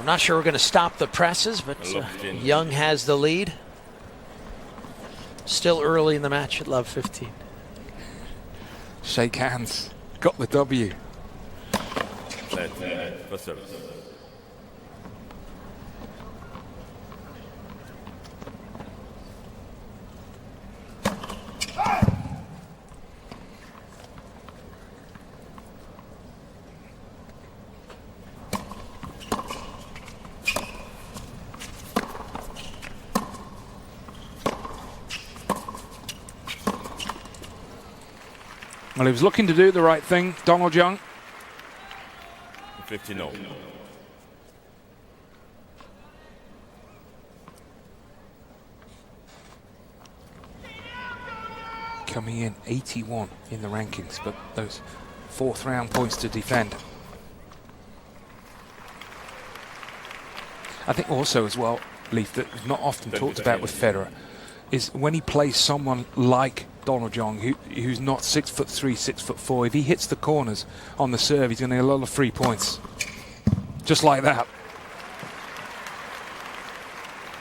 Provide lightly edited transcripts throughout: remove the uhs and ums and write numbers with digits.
I'm not sure we're going to stop the presses, but Young has the lead. Still early in the match at love 15. Shake hands. Got the W. For service. Well, he was looking to do the right thing, Donald Young. 15-0. Coming in 81 in the rankings, but those fourth round points to defend. I think also as well, Leif, that is not often talked about with Federer, is when he plays someone like Donald Young, who's not 6'3", 6'4", if he hits the corners on the serve, he's going to get a lot of free points. Just like that.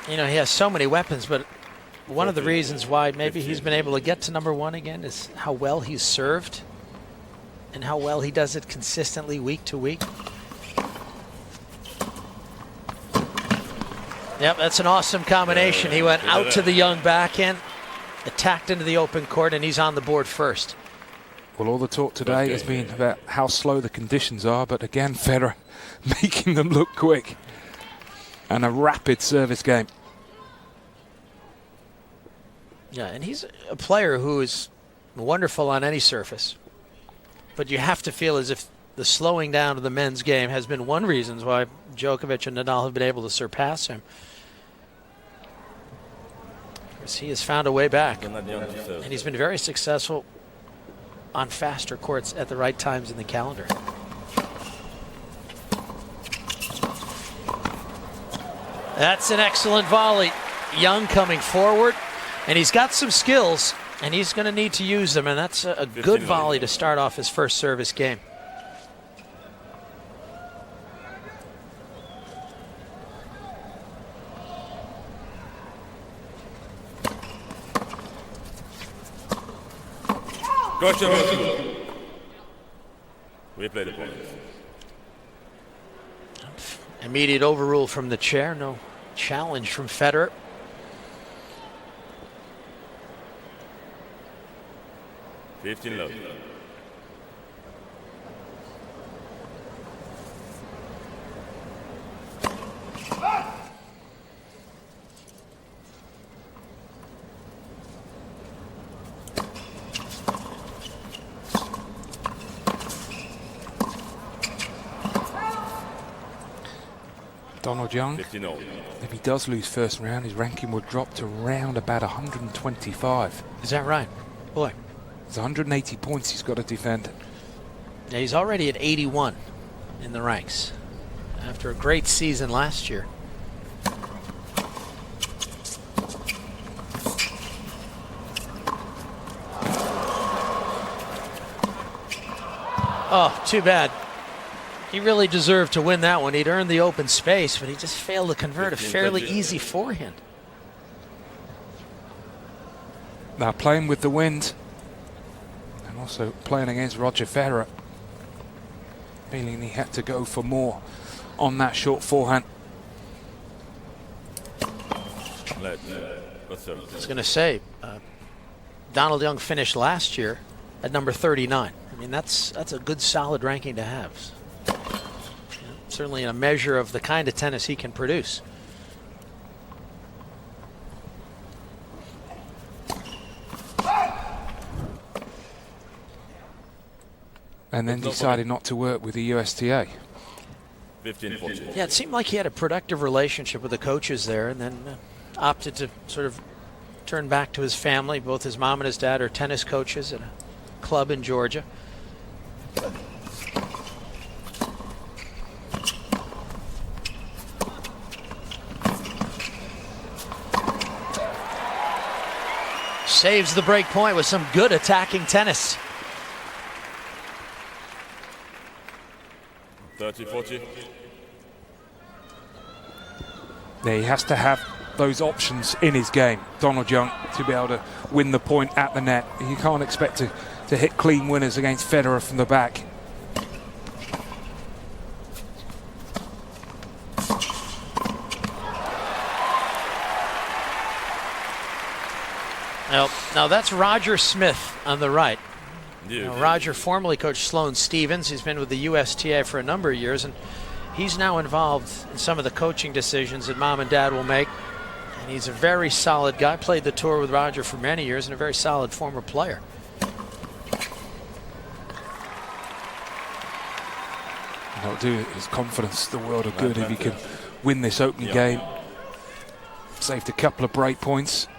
You know, he has so many weapons, but one of the reasons why maybe he's been able to get to #1 again is how well he's served and how well he does it consistently week to week. Yep, that's an awesome combination. He went out to the Young backhand, attacked into the open court, and he's on the board first. Well, all the talk today has been about how slow the conditions are, but again, Federer making them look quick. And a rapid service game. Yeah, and he's a player who is wonderful on any surface. But you have to feel as if the slowing down of the men's game has been one reason why Djokovic and Nadal have been able to surpass him. Because he has found a way back. And he's been very successful on faster courts at the right times in the calendar. That's an excellent volley. Young coming forward, and he's got some skills, and he's going to need to use them, and that's a good volley to start off his first service game. We play the point. Immediate overrule from the chair. No challenge from Federer. $15. Donald Young, if he does lose first round, his ranking would drop to around about 125. Is that right? Boy. It's 180 points he's got to defend. Yeah, he's already at 81 in the ranks after a great season last year. Oh, too bad. He really deserved to win that one. He'd earned the open space, but he just failed to convert a fairly easy forehand. Now playing with the wind and also playing against Roger Federer. Feeling he had to go for more on that short forehand. I was going to say, Donald Young finished last year at number 39. I mean, that's a good solid ranking to have. Certainly a measure of the kind of tennis he can produce. And then decided not to work with the USTA. 15-14. Yeah, it seemed like he had a productive relationship with the coaches there, and then opted to sort of turn back to his family. Both his mom and his dad are tennis coaches at a club in Georgia. Saves the break point with some good attacking tennis. 30-40. He has to have those options in his game, Donald Young, to be able to win the point at the net. You can't expect to hit clean winners against Federer from the back. Now that's Roger Smith on the right. Yeah. Now, Roger formerly coached Sloane Stephens. He's been with the USTA for a number of years, and he's now involved in some of the coaching decisions that mom and dad will make. And he's a very solid guy. Played the tour with Roger for many years and a very solid former player. That'll do his confidence the world of good if he can win this opening game. Saved a couple of break points.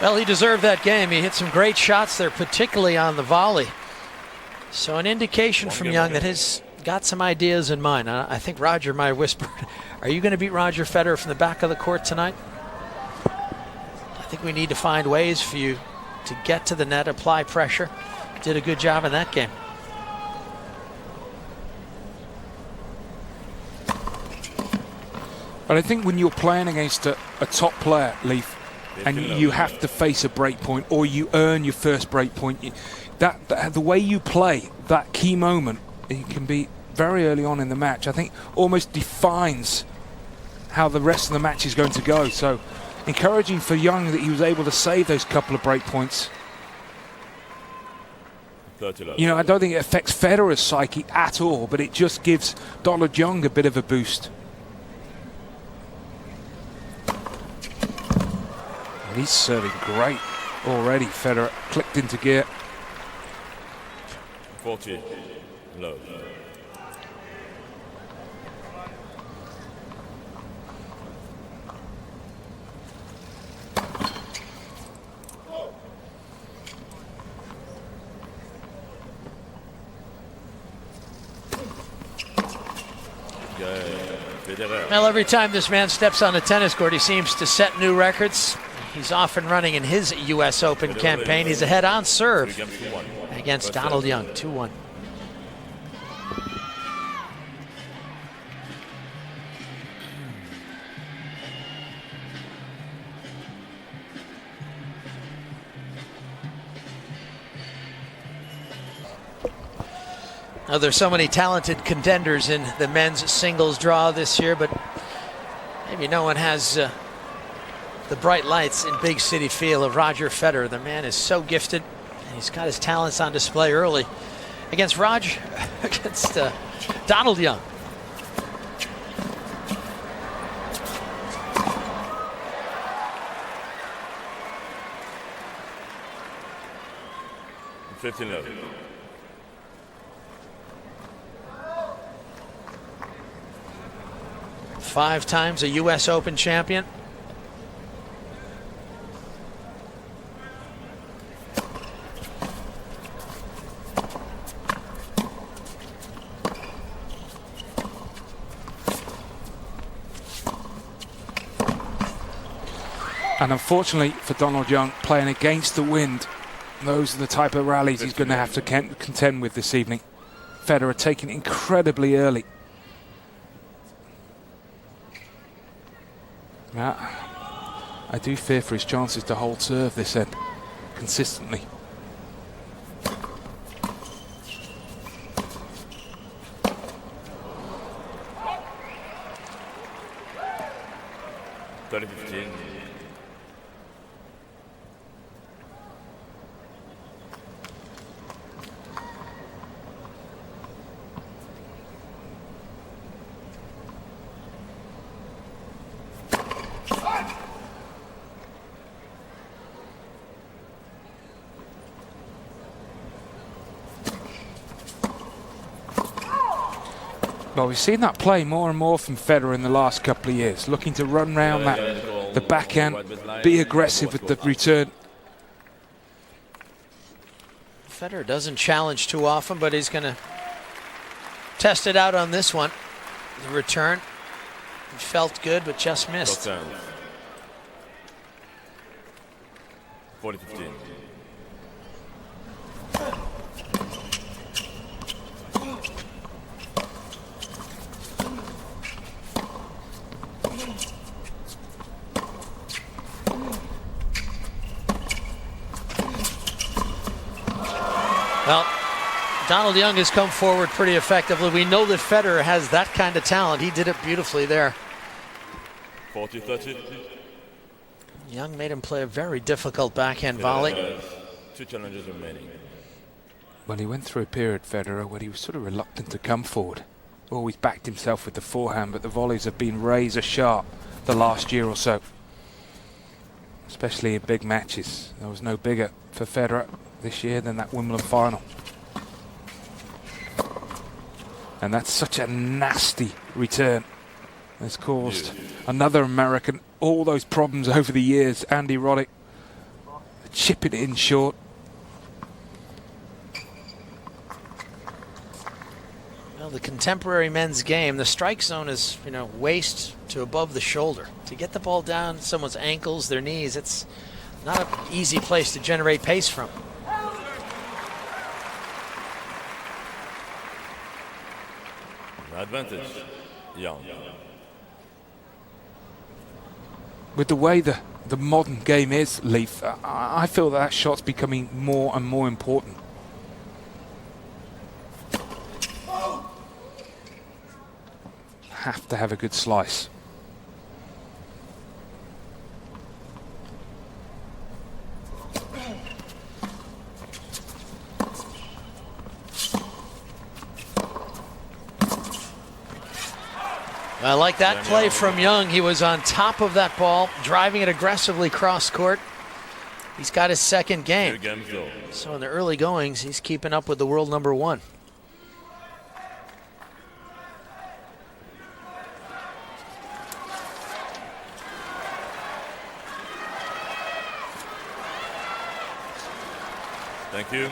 Well, he deserved that game. He hit some great shots there, particularly on the volley. So an indication from Young that he's got some ideas in mind. I think Roger might have whispered, are you going to beat Roger Federer from the back of the court tonight? I think we need to find ways for you to get to the net, apply pressure. Did a good job in that game. But I think when you're playing against a top player, Leaf, and you have to face a break point, or you earn your first break point, the way you play that key moment, it can be very early on in the match. I think almost defines how the rest of the match is going to go. So encouraging for Young that he was able to save those couple of break points. You know, I don't think it affects Federer's psyche at all, but it just gives Donald Young a bit of a boost. And he's serving great already. Federer clicked into gear. 40 low. Well, every time this man steps on a tennis court, he seems to set new records. He's off and running in his U.S. Open campaign. He's ahead on serve against Donald Young, 2-1. Now, there's so many talented contenders in the men's singles draw this year, but maybe no one has the bright lights in big city feel of Roger Federer. The man is so gifted, and he's got his talents on display early against Donald Young. Five times a U.S. Open champion. And unfortunately for Donald Young, playing against the wind, those are the type of rallies he's going to have to contend with this evening. Federer taking it incredibly early. Now, I do fear for his chances to hold serve this end consistently. Well, we've seen that play more and more from Federer in the last couple of years, looking to run round the backhand, be aggressive with the return. Federer doesn't challenge too often, but he's going to test it out on this one. The return. Felt good, but just missed. 40-15. Well, Donald Young has come forward pretty effectively. We know that Federer has that kind of talent. He did it beautifully there. 40-30. Young made him play a very difficult backhand volley. 2 challenges remaining. Well, he went through a period, Federer, where he was sort of reluctant to come forward. Always backed himself with the forehand, but the volleys have been razor sharp the last year or so. Especially in big matches. There was no bigger for Federer this year than that Wimbledon final. And that's such a nasty return. It's caused another American all those problems over the years. Andy Roddick chipping it in short. Well, the contemporary men's game, the strike zone is, waist to above the shoulder. To get the ball down someone's ankles, their knees, it's not an easy place to generate pace from. Advantage, Young. With the way the modern game is, Leaf, I feel that shot's becoming more and more important. Have to have a good slice. I like that play from Young. He was on top of that ball, driving it aggressively cross court. He's got his second game. So in the early goings, he's keeping up with the world number 1. Thank you.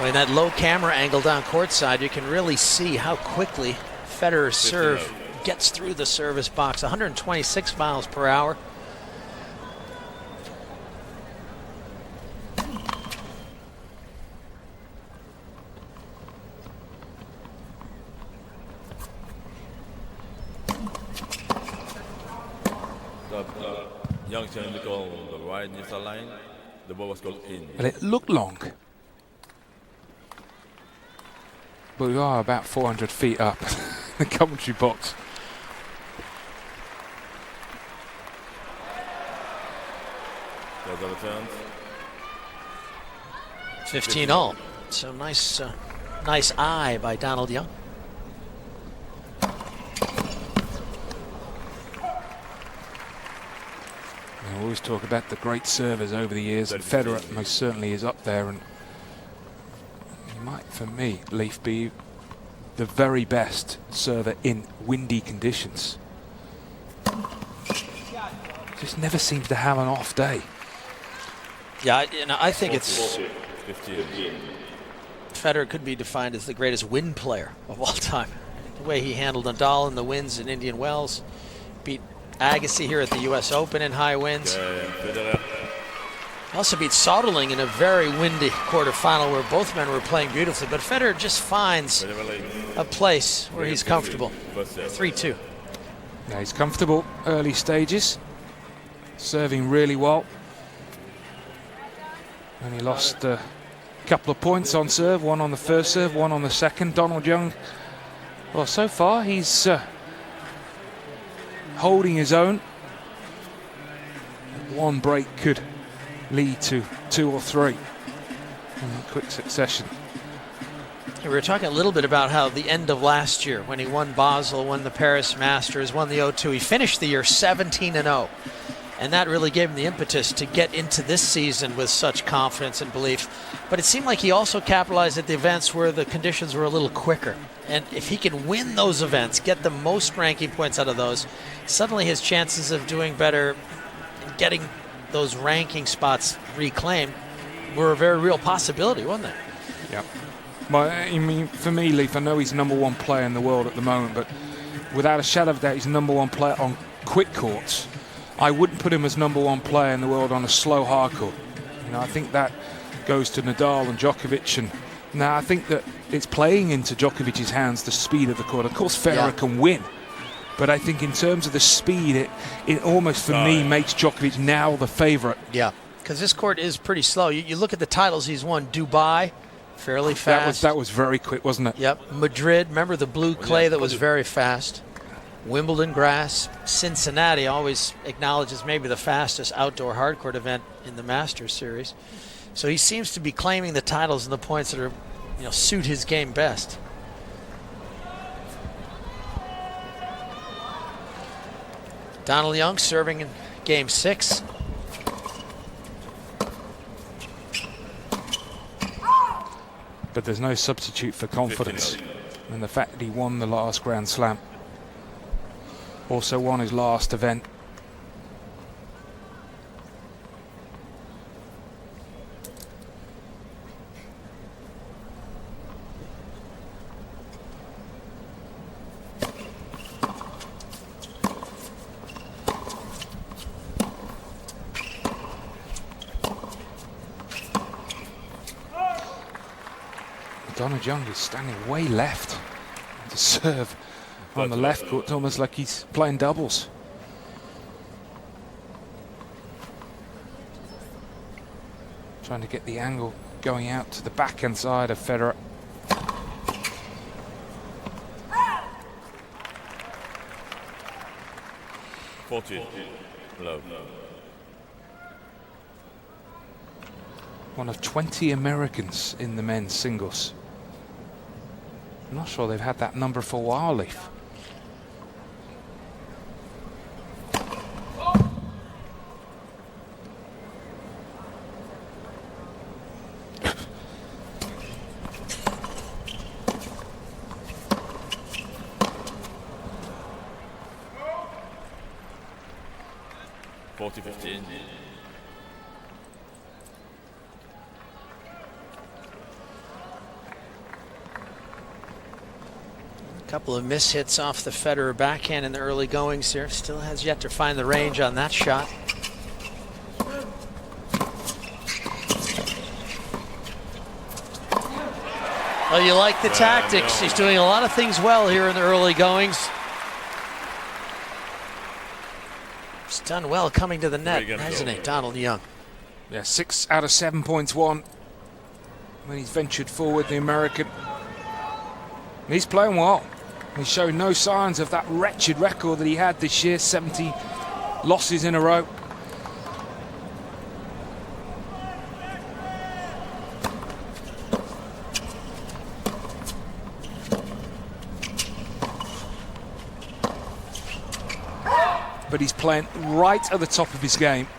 In that low camera angle down courtside, you can really see how quickly Federer's serve gets through the service box. 126 miles per hour. Young trying to call the right near line. The ball was called in. Well, it looked long. But we are about 400 feet up the commentary box. Those are the turns. 15 all. So nice eye by Donald Young. We always talk about the great servers over the years, and Federer most certainly is up there, and he might, for me, Leaf, be the very best server in windy conditions. Just never seems to have an off day. Yeah, I think it's 15. Federer could be defined as the greatest wind player of all time. The way he handled Nadal in the winds in Indian Wells, beat Agassi here at the U.S. Open in high winds. Also beat Soderling in a very windy quarterfinal where both men were playing beautifully. But Federer just finds a place where he's comfortable. 3-2. Yeah, he's comfortable early stages, serving really well. And he lost a couple of points on serve, one on the first serve, one on the second. Donald Young, well, so far he's holding his own. One break could lead to 2 or 3 in quick succession. We were talking a little bit about how the end of last year, when he won Basel, won the Paris Masters, won the O2, he finished the year 17-0. And that really gave him the impetus to get into this season with such confidence and belief. But it seemed like he also capitalized at the events where the conditions were a little quicker. And if he can win those events, get the most ranking points out of those, suddenly his chances of doing better and getting those ranking spots reclaimed were a very real possibility, wasn't they? Yeah. Well, I mean, for me, Leaf, I know he's #1 player in the world at the moment, but without a shadow of a doubt, he's #1 player on quick courts. I wouldn't put him as #1 player in the world on a slow hard court. You know, I think that goes to Nadal and Djokovic, and now I think that it's playing into Djokovic's hands, the speed of the court. Of course, Federer can win, but I think in terms of the speed, it almost, for me, makes Djokovic now the favourite. Yeah, because this court is pretty slow. You look at the titles he's won. Dubai, fairly fast. That was very quick, wasn't it? Yep. Madrid, remember the blue clay that was very fast. Wimbledon grass. Cincinnati always acknowledges maybe the fastest outdoor hardcourt event in the Masters series. So he seems to be claiming the titles and the points that are, suit his game best. Donald Young serving in game 6. But there's no substitute for confidence. And the fact that he won the last Grand Slam, also won his last event. Donald Young is standing way left to serve on the left court. It's almost like he's playing doubles. Trying to get the angle going out to the backhand side of Federer. Low. One of 20 Americans in the men's singles. I'm not sure they've had that number for a while, Leaf. Couple of mishits off the Federer backhand in the early goings here. Still has yet to find the range on that shot. Well, you like the tactics. He's doing a lot of things well here in the early goings. He's done well coming to the net, hasn't he, Donald Young? Yeah, 6 out of 7 points won when he's ventured forward, the American. And he's playing well. He's showing no signs of that wretched record that he had this year, 70 losses in a row. But he's playing right at the top of his game.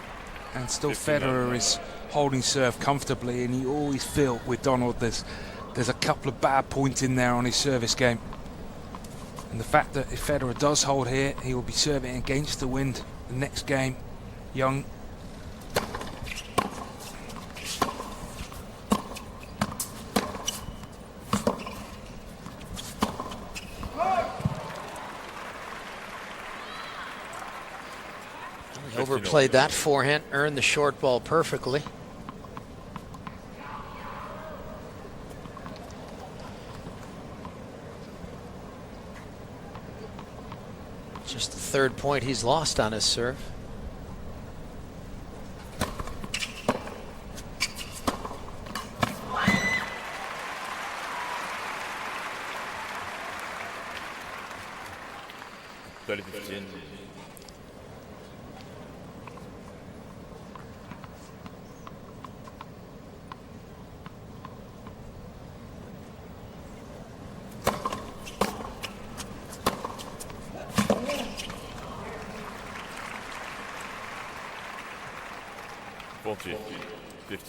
And still Federer is holding serve comfortably, and you always feel with Donald there's a couple of bad points in there on his service game. And the fact that if Federer does hold here, he will be serving against the wind the next game. Young. He overplayed that forehand, earned the short ball perfectly. Just the third point he's lost on his serve.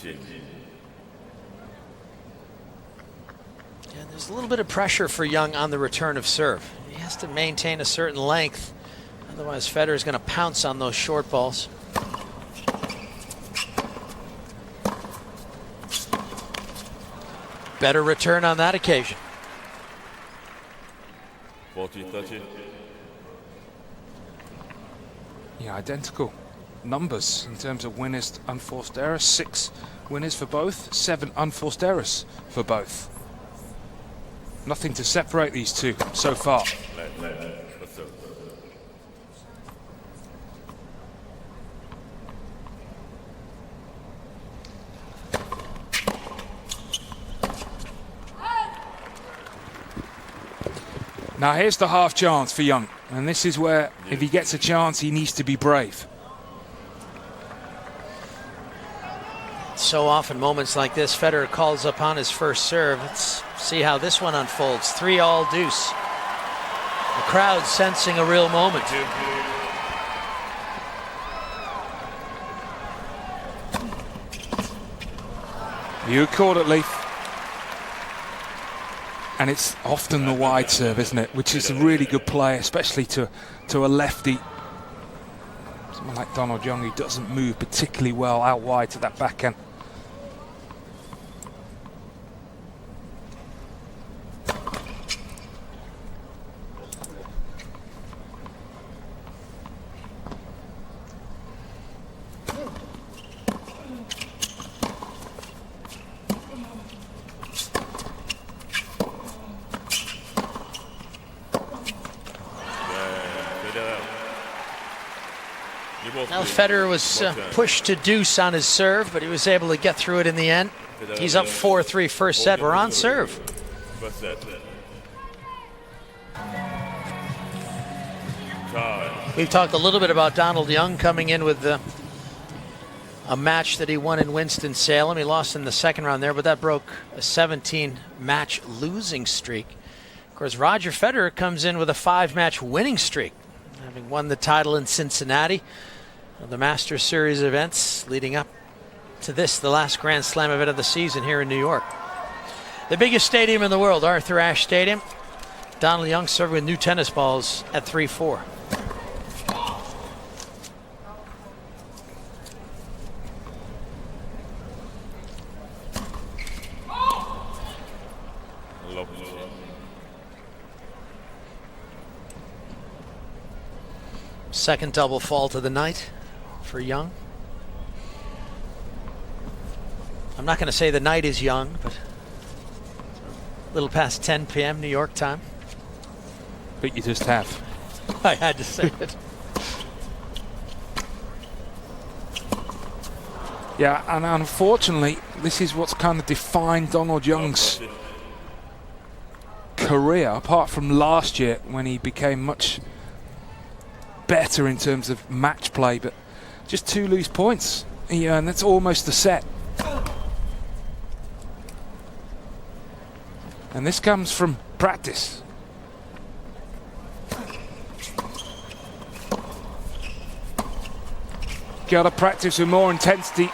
Yeah, there's a little bit of pressure for Young on the return of serve. He has to maintain a certain length, otherwise Federer's going to pounce on those short balls. better return on that occasion. 40-30. Yeah, identical numbers in terms of winners, unforced errors. 6 winners for both, 7 unforced errors for both. Nothing to separate these two so far. Now here's the half chance for Young, and this is where, if he gets a chance, he needs to be brave. So often moments like this, Federer calls upon his first serve. Let's see how this one unfolds. 3-all deuce. The crowd sensing a real moment. You called it, Leaf. And it's often the wide serve, isn't it? Which is a really good play, especially to a lefty. Someone like Donald Young, who doesn't move particularly well out wide to that backhand. Now Federer was pushed to deuce on his serve, but he was able to get through it in the end. He's up 4-3 first set. We're on serve. First set. We've talked a little bit about Donald Young coming in with a match that he won in Winston-Salem. He lost in the second round there, but that broke a 17-match losing streak. Of course, Roger Federer comes in with a 5-match winning streak, having won the title in Cincinnati. The Masters Series events leading up to this, the last Grand Slam event of the season here in New York. The biggest stadium in the world, Arthur Ashe Stadium. Donald Young serving with new tennis balls at 3-4. Second double fault of the night for Young. I'm not going to say the night is young, but a little past 10 p.m. New York time. But you just have. I had to say it. Yeah, and unfortunately, this is what's kind of defined Donald Young's career, apart from last year when he became much better in terms of match play, but just 2 loose points. Yeah, and that's almost a set. And this comes from practice. Got to practice with more intensity.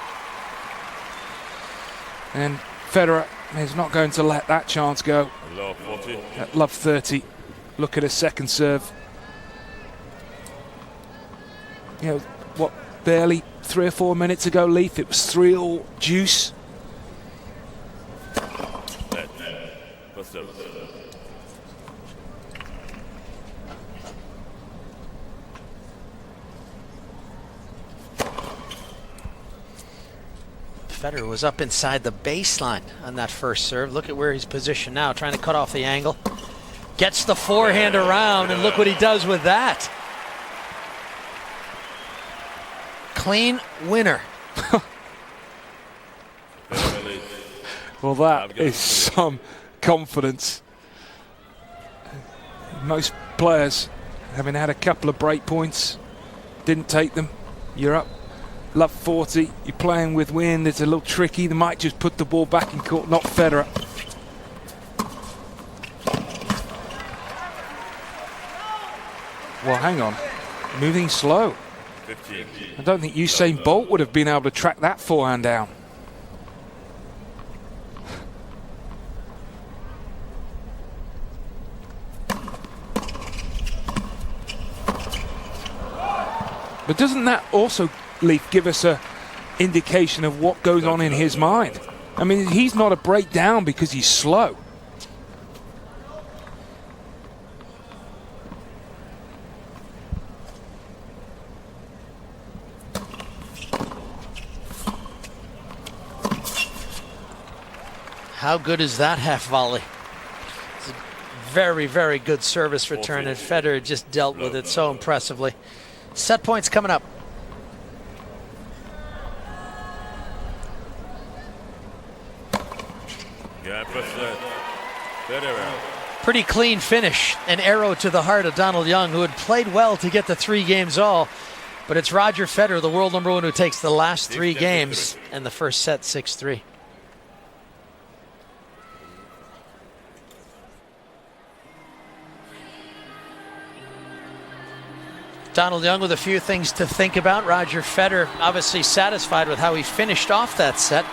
And Federer is not going to let that chance go. Love 40. At love 30. Look at his second serve. You know, what, barely 3 or 4 minutes ago, Leaf, it was 3-all deuce. Federer was up inside the baseline on that first serve. Look at where he's positioned now, trying to cut off the angle. Gets the forehand around, and look what he does with that. Clean winner. Well, that is some confidence. Most players, having had a couple of break points, didn't take them. You're up, love 40. You're playing with wind. It's a little tricky. They might just put the ball back in court. Not Federer. Well, hang on. Moving slow. 15. I don't think Usain Bolt would have been able to track that forehand down. But doesn't that also, Leaf, give us a indication of what goes on in his mind? I mean, he's not a breakdown because he's slow. How good is that half volley? It's a very, very good service return, and Federer just dealt with it so impressively. Set points coming up. Yeah, first set. Federer. Pretty clean finish. An arrow to the heart of Donald Young, who had played well to get the 3 games all. But it's Roger Federer, the world number 1, who takes the last 3 games and the first set 6-3. Donald Young with a few things to think about. Roger Federer obviously satisfied with how he finished off that set.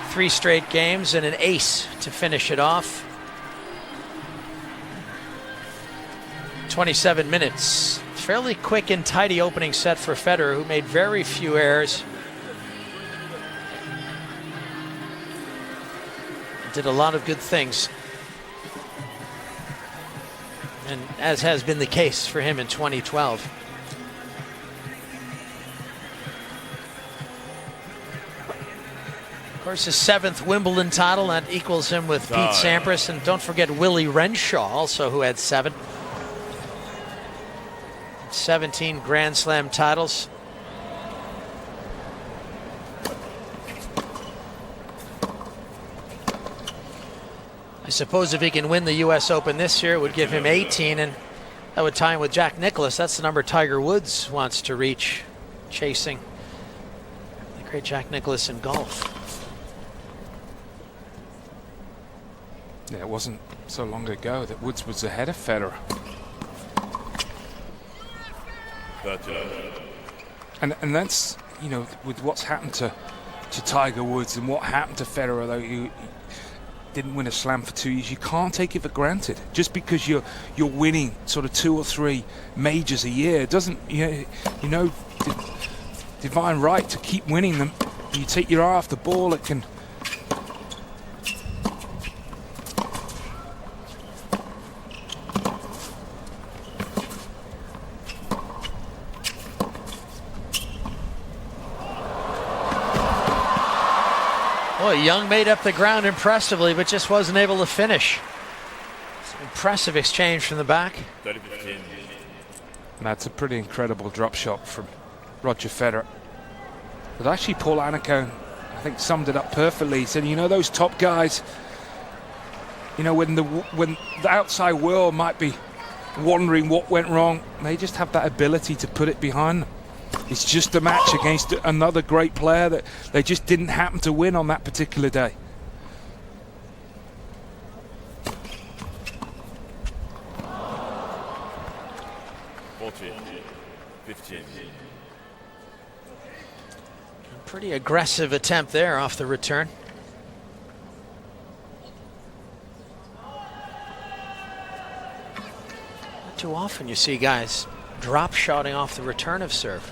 3 straight games and an ace to finish it off. 27 minutes. Fairly quick and tidy opening set for Federer, who made very few errors. Did a lot of good things. And as has been the case for him in 2012. Of course, his 7th Wimbledon title, that equals him with Pete Sampras. And don't forget Willie Renshaw, also, who had 7. 17 Grand Slam titles. I suppose if he can win the U.S. Open this year, it would give him 18, and that would tie him with Jack Nicklaus. That's the number Tiger Woods wants to reach, chasing the great Jack Nicklaus in golf. Yeah, it wasn't so long ago that Woods was ahead of Federer. And that's, you know, with what's happened to Tiger Woods and what happened to Federer, though he didn't win a slam for 2 years, you can't take it for granted. Just because you're winning sort of 2 or 3 majors a year doesn't, you know, divine right to keep winning them. You take your eye off the ball, it can. Boy, Young made up the ground impressively, but just wasn't able to finish. It's an impressive exchange from the back. That's a pretty incredible drop shot from Roger Federer. But actually, Paul Annacone, I think, summed it up perfectly. He said, you know, those top guys, you know, when the outside world might be wondering what went wrong, they just have that ability to put it behind them. It's just a match against another great player that they just didn't happen to win on that particular day. Pretty aggressive attempt there off the return. Not too often you see guys drop shotting off the return of serve.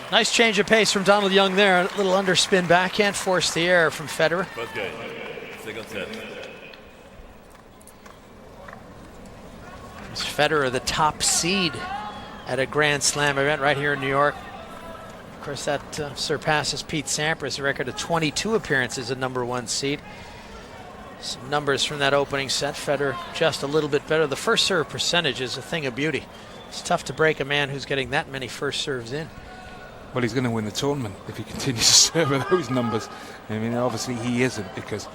Nice change of pace from Donald Young there. A little underspin backhand, forced the error from Federer. First game, second set. It's Federer, the top seed at a Grand Slam event right here in New York. Of course, that surpasses Pete Sampras, a record of 22 appearances at #1 seed. Some numbers from that opening set. Federer just a little bit better. The first serve percentage is a thing of beauty. It's tough to break a man who's getting that many first serves in. Well, he's going to win the tournament if he continues to serve at those numbers. I mean, obviously he isn't, because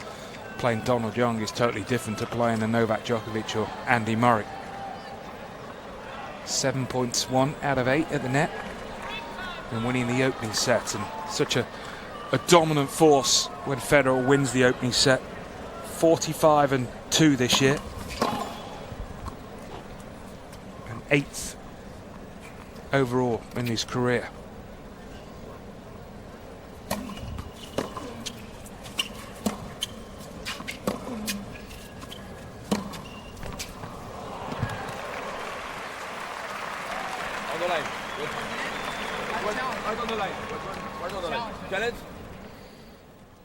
playing Donald Young is totally different to playing a Novak Djokovic or Andy Murray. 7 points, 1 out of 8 at the net, and winning the opening set. And such a dominant force when Federer wins the opening set. 45-2 this year. And 8th overall in his career. the line. Right on the line. Right on the line. Challenge.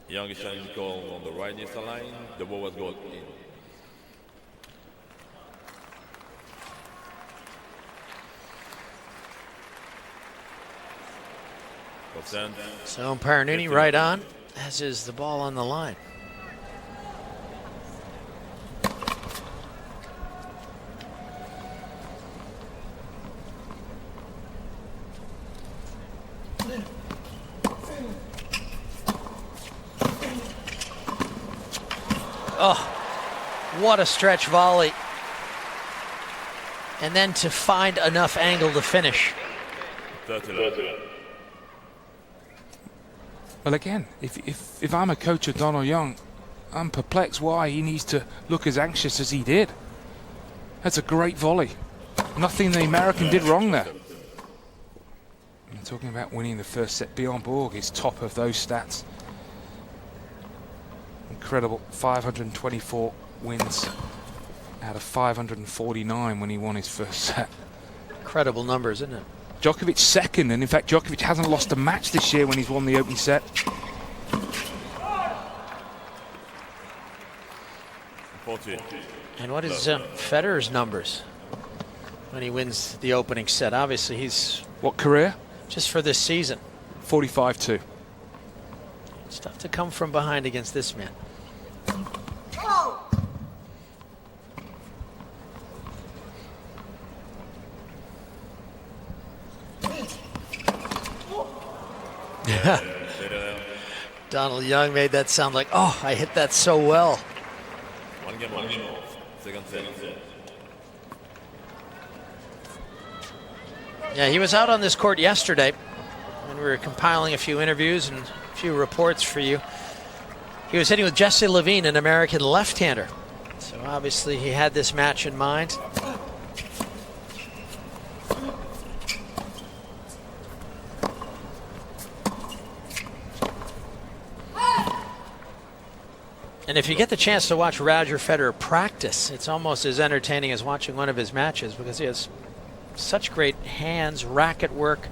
Young is trying to call on the right near the line. The ball was going in. So umpire Nooney right on, as is the ball on the line. Oh, what a stretch volley. And then to find enough angle to finish. 30. Well, again, if I'm a coach of Donald Young, I'm perplexed why he needs to look as anxious as he did. That's a great volley. Nothing the American did wrong there. And talking about winning the first set, Bjorn Borg is top of those stats. Incredible, 524 wins out of 549 when he won his first set. Incredible numbers, isn't it? Djokovic second, and in fact Djokovic hasn't lost a match this year when he's won the opening set. 40. And what is Federer's numbers when he wins the opening set? Obviously he's... What career? Just for this season. 45-2. It's tough to come from behind against this man. Donald Young made that sound like, oh, I hit that so well. One game. Second set. Yeah, he was out on this court yesterday when we were compiling a few interviews and a few reports for you. He was hitting with Jesse Levine, an American left-hander. So obviously he had this match in mind. And if you get the chance to watch Roger Federer practice, it's almost as entertaining as watching one of his matches because he has such great hands, racket work,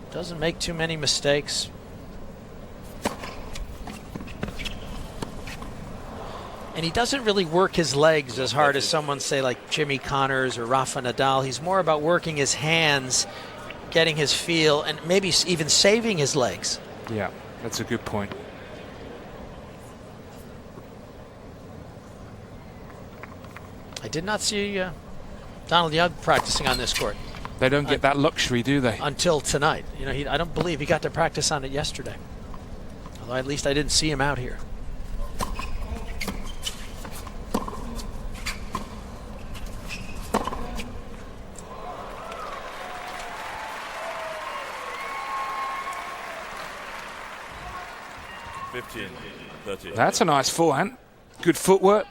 doesn't make too many mistakes. And he doesn't really work his legs as hard as someone, say, like Jimmy Connors or Rafa Nadal. He's more about working his hands, getting his feel, and maybe even saving his legs. Yeah, that's a good point. I did not see Donald Young practicing on this court. They don't get that luxury, do they? Until tonight. You know, I don't believe he got to practice on it yesterday. Although at least I didn't see him out here. That's a nice forehand. Good footwork.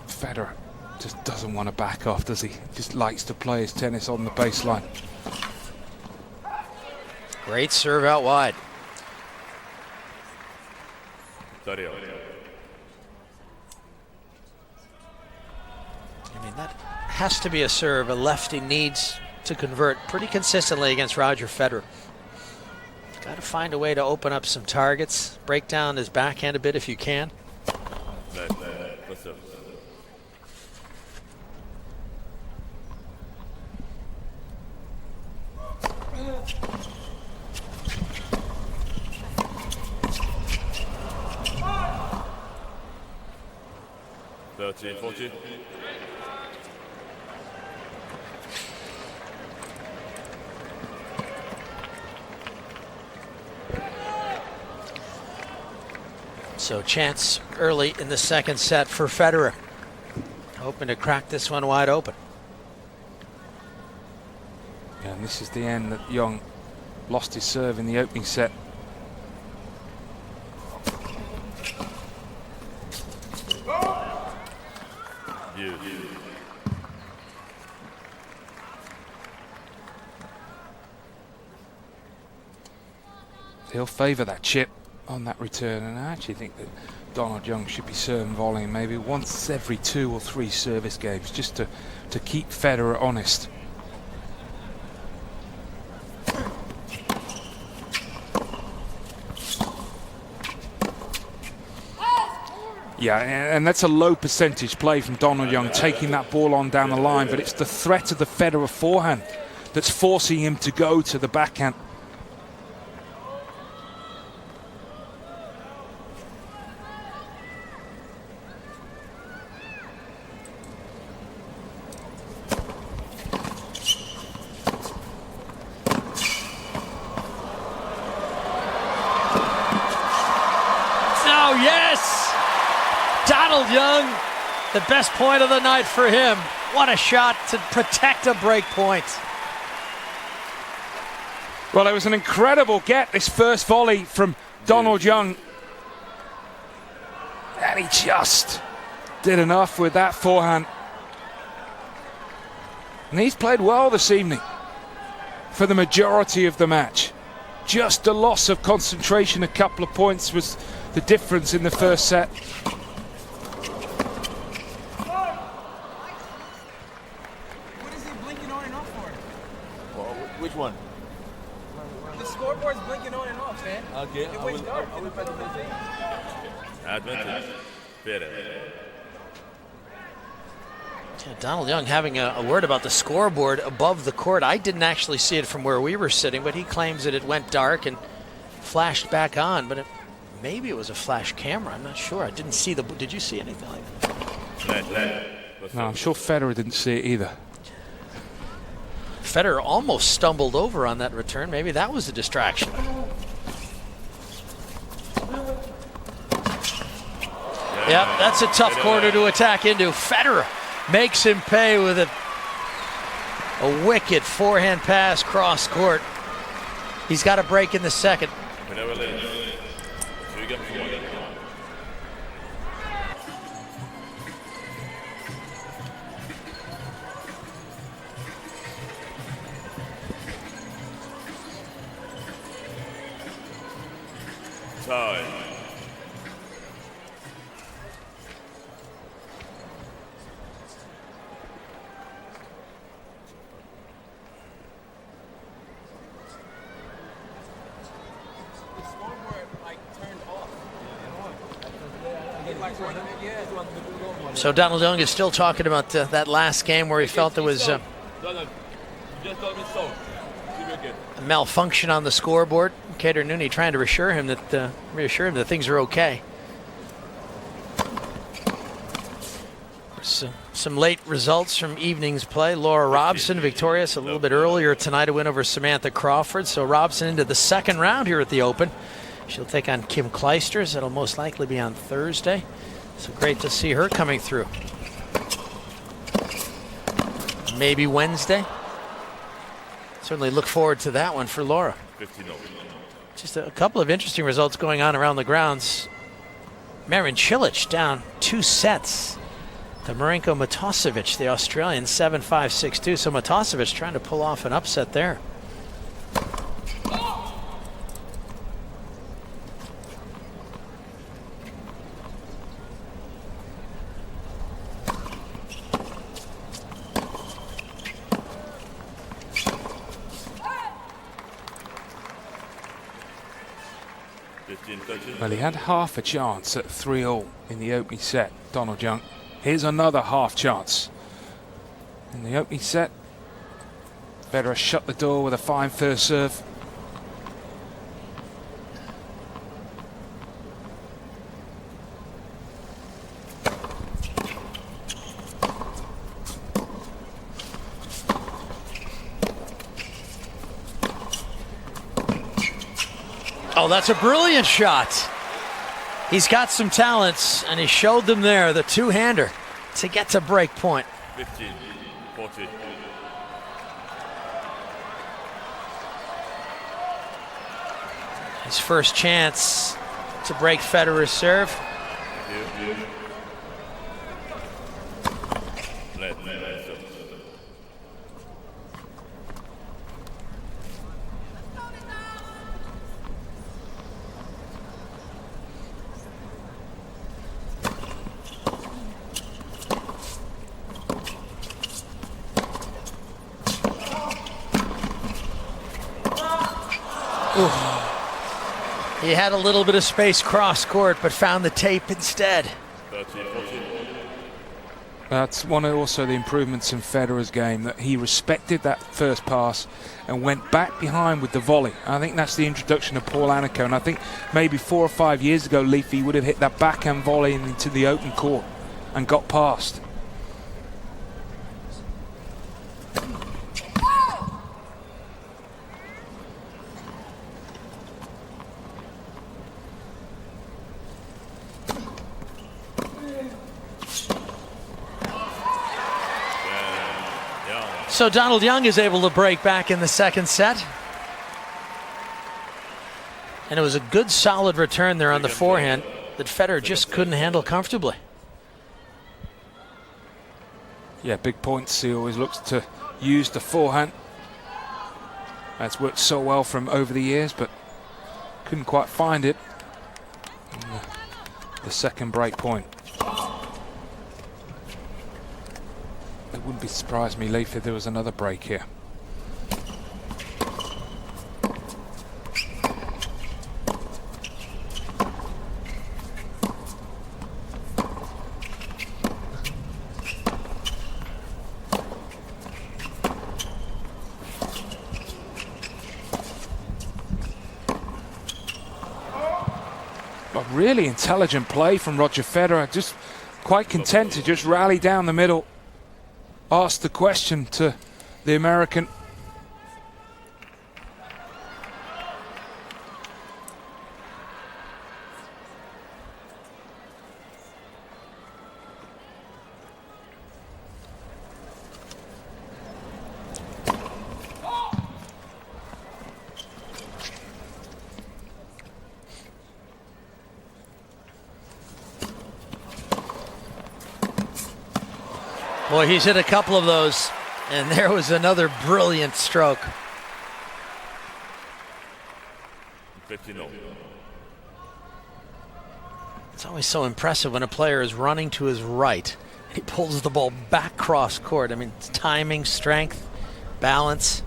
Federer just doesn't want to back off, does he? Just likes to play his tennis on the baseline. Great serve out wide. I mean, that has to be a serve a lefty needs to convert pretty consistently against Roger Federer. Got to find a way to open up some targets, break down his backhand a bit if you can. So chance early in the second set for Federer. Hoping to crack this one wide open. Yeah, and this is the end that Young lost his serve in the opening set. He'll favour that chip. on that return, and I actually think that Donald Young should be serving volleying maybe once every 2 or 3 service games, just to keep Federer honest. Yeah, and that's a low percentage play from Donald Young, taking that ball on down the line, but it's the threat of the Federer forehand that's forcing him to go to the backhand. Oh, yes! Donald Young, the best point of the night for him. What a shot to protect a break point. Well, it was an incredible get, this first volley from Donald Young. And he just did enough with that forehand. And he's played well this evening for the majority of the match. Just a loss of concentration, a couple of points was the difference in the first set. Which one? The scoreboard's blinking on and off, man. Okay. It went dark. Advantage. Federer. Yeah, Donald Young having a word about the scoreboard above the court. I didn't actually see it from where we were sitting, but he claims that it went dark and flashed back on. But maybe it was a flash camera. I'm not sure. I didn't see the. Did you see anything like that? No, I'm sure Federer didn't see it either. Federer almost stumbled over on that return. Maybe that was a distraction. Yep, that's a tough corner to attack into. Federer makes him pay with a wicked forehand pass cross court. He's got a break in the second. Time. So Donald Young is still talking about that last game where he felt there was a malfunction on the scoreboard. Kader Nooney trying to reassure him that things are okay. Some late results from evening's play. Laura Robson victorious a little bit earlier tonight to win over Samantha Crawford. So Robson into the second round here at the Open. She'll take on Kim Clijsters. That'll most likely be on Thursday. So great to see her coming through. Maybe Wednesday. Certainly look forward to that one for Laura. Just a couple of interesting results going on around the grounds. Marin Cilic down 2 sets to Marinko Matosevic, the Australian, 7-5, 6-2. So Matosevic trying to pull off an upset there. Well, he had half a chance at 3-all in the opening set, Donald Young. Here's another half chance. In the opening set, Federer shut the door with a fine first serve. Oh, that's a brilliant shot. He's got some talents, and he showed them there, the two-hander, to get to break point. 15-40. His first chance to break Federer's serve. He had a little bit of space cross-court, but found the tape instead. 13-14. That's one of also the improvements in Federer's game, that he respected that first pass and went back behind with the volley. I think that's the introduction of Paul Anico, and I think maybe 4 or 5 years ago, Leafy would have hit that backhand volley into the open court and got past. So Donald Young is able to break back in the second set. And it was a good solid return there on the forehand that Federer just couldn't handle comfortably. Yeah, big points. He always looks to use the forehand. That's worked so well for him over the years, but couldn't quite find it. The second break point. It wouldn't be surprised me, Leaf, if there was another break here. A really intelligent play from Roger Federer, just quite content to just rally down the middle. Asked the question to the American. Boy, he's hit a couple of those, and there was another brilliant stroke. 15-0. It's always so impressive when a player is running to his right. He pulls the ball back cross court. I mean, it's timing, strength, balance.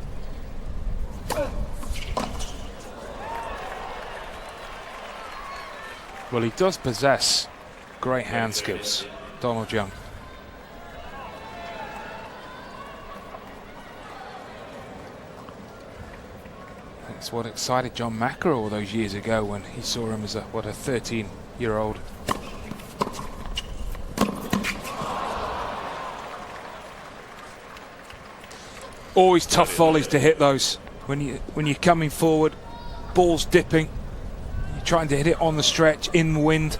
Well, he does possess great hand skills, Donald Young. That's what excited John McEnroe all those years ago when he saw him as a 13-year-old. Always tough volleys to hit those when you're coming forward, ball's dipping, you're trying to hit it on the stretch, in the wind.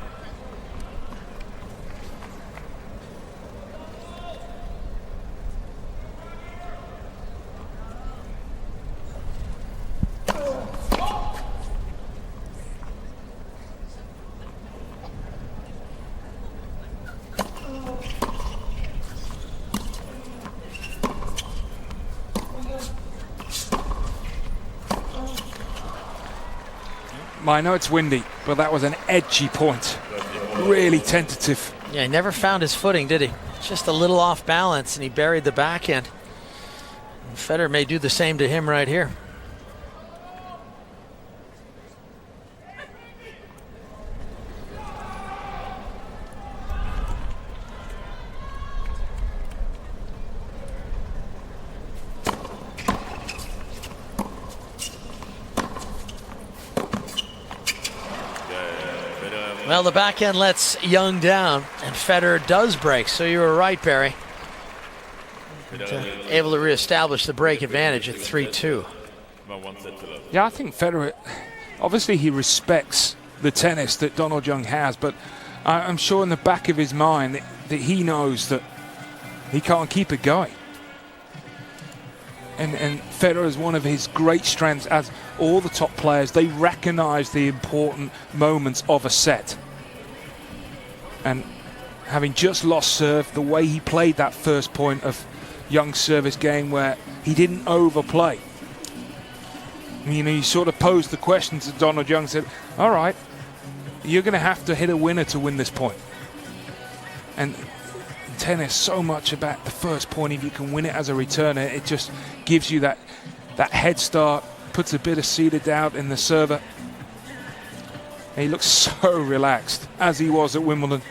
I know it's windy, but that was an edgy point. Really tentative. Yeah, he never found his footing, did he? Just a little off balance, and he buried the backhand. And Federer may do the same to him right here. Well, the backhand lets Young down, and Federer does break. So you were right, Barry. Able to reestablish the break advantage at 3-2. Yeah, I think Federer, obviously he respects the tennis that Donald Young has, but I'm sure in the back of his mind that he knows that he can't keep it going. And Federer is one of his great strengths, as all the top players, they recognize the important moments of a set. And having just lost serve, the way he played that first point of Young's service game where he didn't overplay. You know, he sort of posed the question to Donald Young, said, all right, you're going to have to hit a winner to win this point. And tennis, so much about the first point. If you can win it as a returner, it just gives you that head start, puts a bit of seed of doubt in the server. He looks so relaxed, as he was at Wimbledon.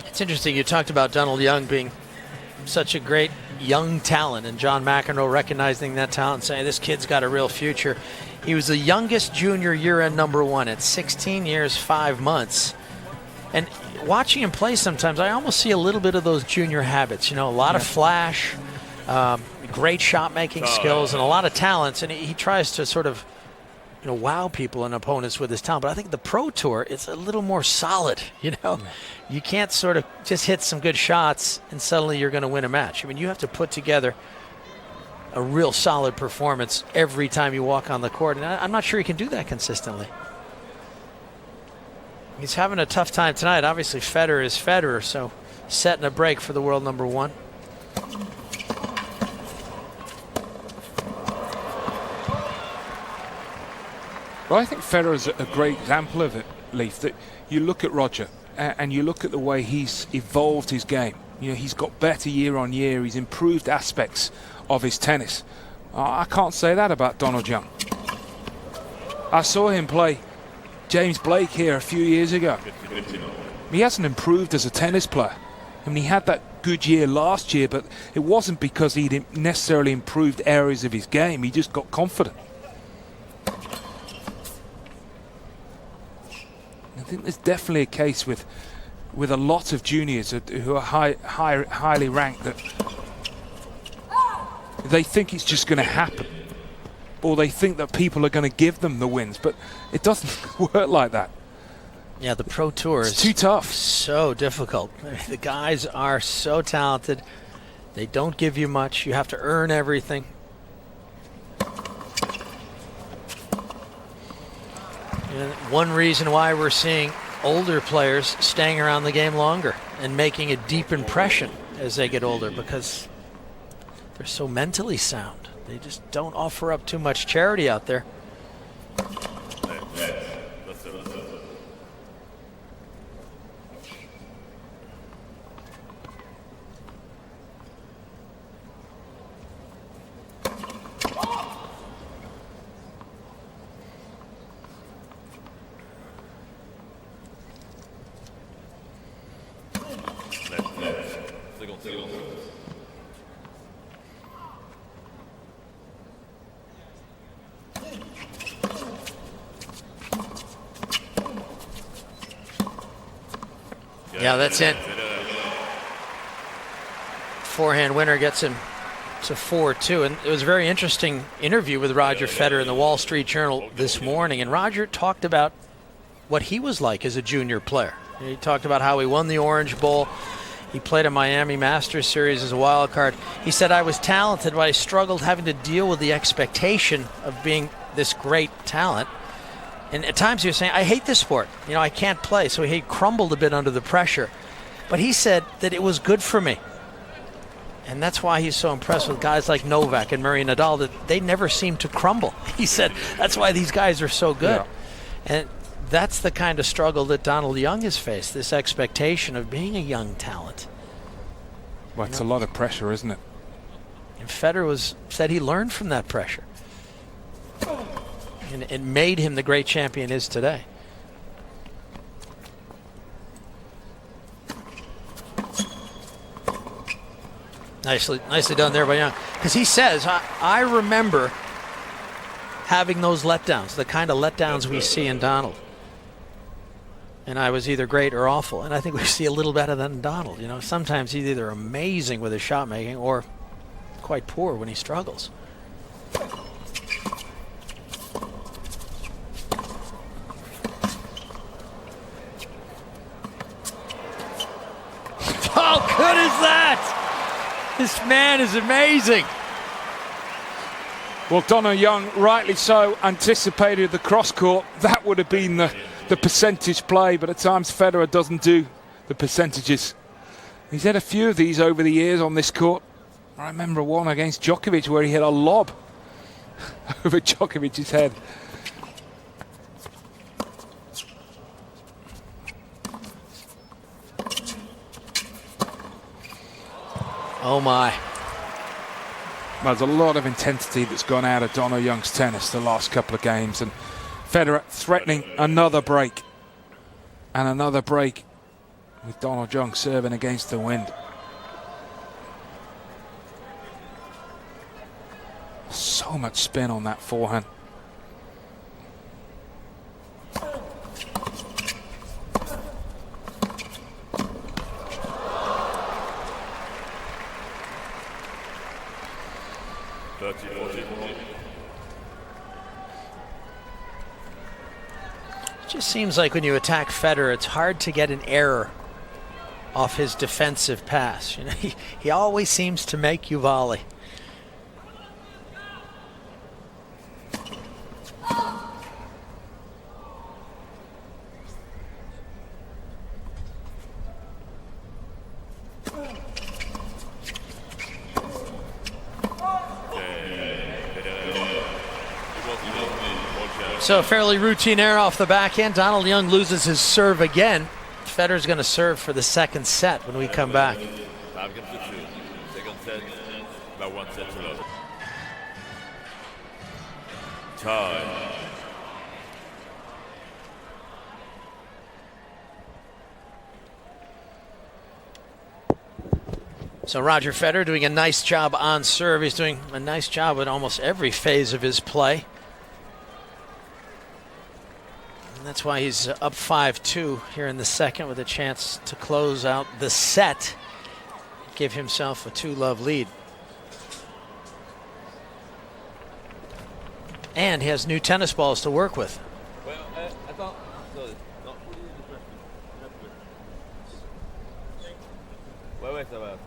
It's interesting, you talked about Donald Young being such a great young talent, and John McEnroe recognizing that talent and saying, this kid's got a real future. He was the youngest junior year-end #1 at 16 years, 5 months. And watching him play sometimes, I almost see a little bit of those junior habits. You know, a lot of flash, great shot-making skills, and a lot of talents. And he tries to sort of, you know, wow people and opponents with his talent. But I think the Pro Tour, it's a little more solid, you know. You can't sort of just hit some good shots and suddenly you're going to win a match. I mean, you have to put together a real solid performance every time you walk on the court. And I'm not sure he can do that consistently. He's having a tough time tonight. Obviously, Federer is Federer, so setting a break for the world #1. Well, I think Federer's a great example of it, Leif, that you look at Roger and you look at the way he's evolved his game. You know, he's got better year on year. He's improved aspects of his tennis. I can't say that about Donald Young. I saw him play James Blake here a few years ago. He hasn't improved as a tennis player. I mean, he had that good year last year, but it wasn't because he didn't necessarily improved areas of his game. He just got confident. I think there's definitely a case with a lot of juniors who are highly ranked that they think it's just going to happen, or they think that people are going to give them the wins, but it doesn't work like that. Yeah, the Pro Tour is too tough. So difficult. The guys are so talented. They don't give you much. You have to earn everything. And one reason why we're seeing older players staying around the game longer and making a deep impression as they get older, because they're so mentally sound. They just don't offer up too much charity out there. Yeah, that's it. Forehand winner gets him to 4-2. And it was a very interesting interview with Roger Federer in the Wall Street Journal this morning. And Roger talked about what he was like as a junior player. He talked about how he won the Orange Bowl. He played a Miami Masters Series as a wild card. He said, I was talented, but I struggled having to deal with the expectation of being this great talent. And at times he was saying, I hate this sport. You know, I can't play. So he crumbled a bit under the pressure. But he said that it was good for me. And that's why he's so impressed with guys like Novak and Murray and Nadal, that they never seem to crumble. He said that's why these guys are so good. Yeah. And that's the kind of struggle that Donald Young has faced, this expectation of being a young talent. Well, it's a lot of pressure, isn't it? And Federer said he learned from that pressure. And it made him the great champion he is today. Nicely done there by Young. Because he says, I remember having those letdowns, the kind of letdowns we see in Donald. And I was either great or awful. And I think we see a little better than Donald. You know, sometimes he's either amazing with his shot making or quite poor when he struggles. How good is that? This man is amazing. Well, Donald Young, rightly so, anticipated the cross court. That would have been the percentage play, but at times Federer doesn't do the percentages. He's had a few of these over the years on this court. I remember one against Djokovic where he hit a lob over Djokovic's head. Oh my. There's a lot of intensity that's gone out of Donald Young's tennis the last couple of games, and Federer threatening another break. And another break with Donald Young serving against the wind. So much spin on that forehand. It just seems like when you attack Federer, it's hard to get an error off his defensive pass. You know, he always seems to make you volley. So a fairly routine error off the backhand. Donald Young loses his serve again. Federer's going to serve for the second set when we come back. Second set, about 1 set to love. Time. So Roger Federer doing a nice job on serve. He's doing a nice job in almost every phase of his play. And that's why he's up 5-2 here in the second with a chance to close out the set. Give himself a 2-love lead. And he has new tennis balls to work with. Well, attends. Non, ouais, ça va.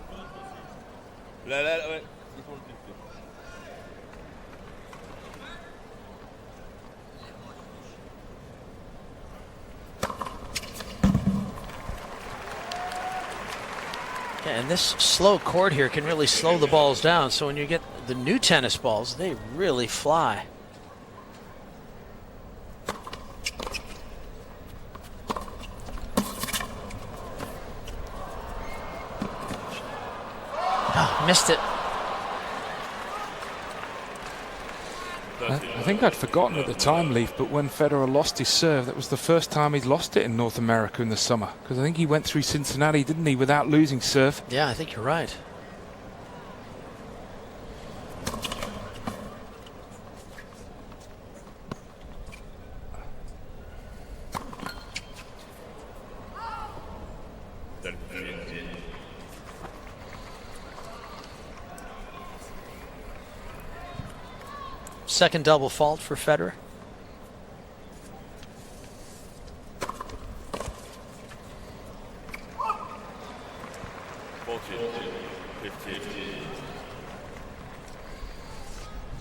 Là, ouais. Ils font le plus. Yeah, and this slow court here can really slow the balls down. So when you get the new tennis balls, they really fly. Oh, missed it. I think I'd forgotten at the time, Leaf, but when Federer lost his serve, that was the first time he'd lost it in North America in the summer. Because I think he went through Cincinnati, didn't he, without losing serve? Yeah, I think you're right. Second double fault for Federer.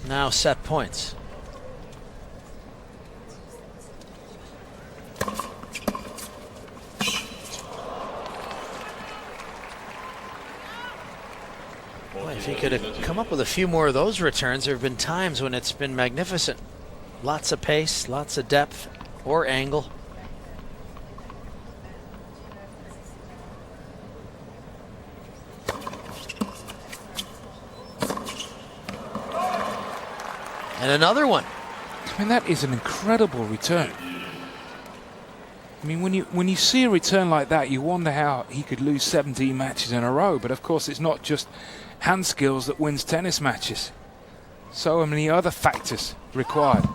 Now set points. Boy, if he could have come up with a few more of those returns, there have been times when it's been magnificent. Lots of pace, lots of depth or angle. And another one. I mean, that is an incredible return. I mean, when you see a return like that, you wonder how he could lose 17 matches in a row. But of course, it's not just hand skills that wins tennis matches. So many other factors required.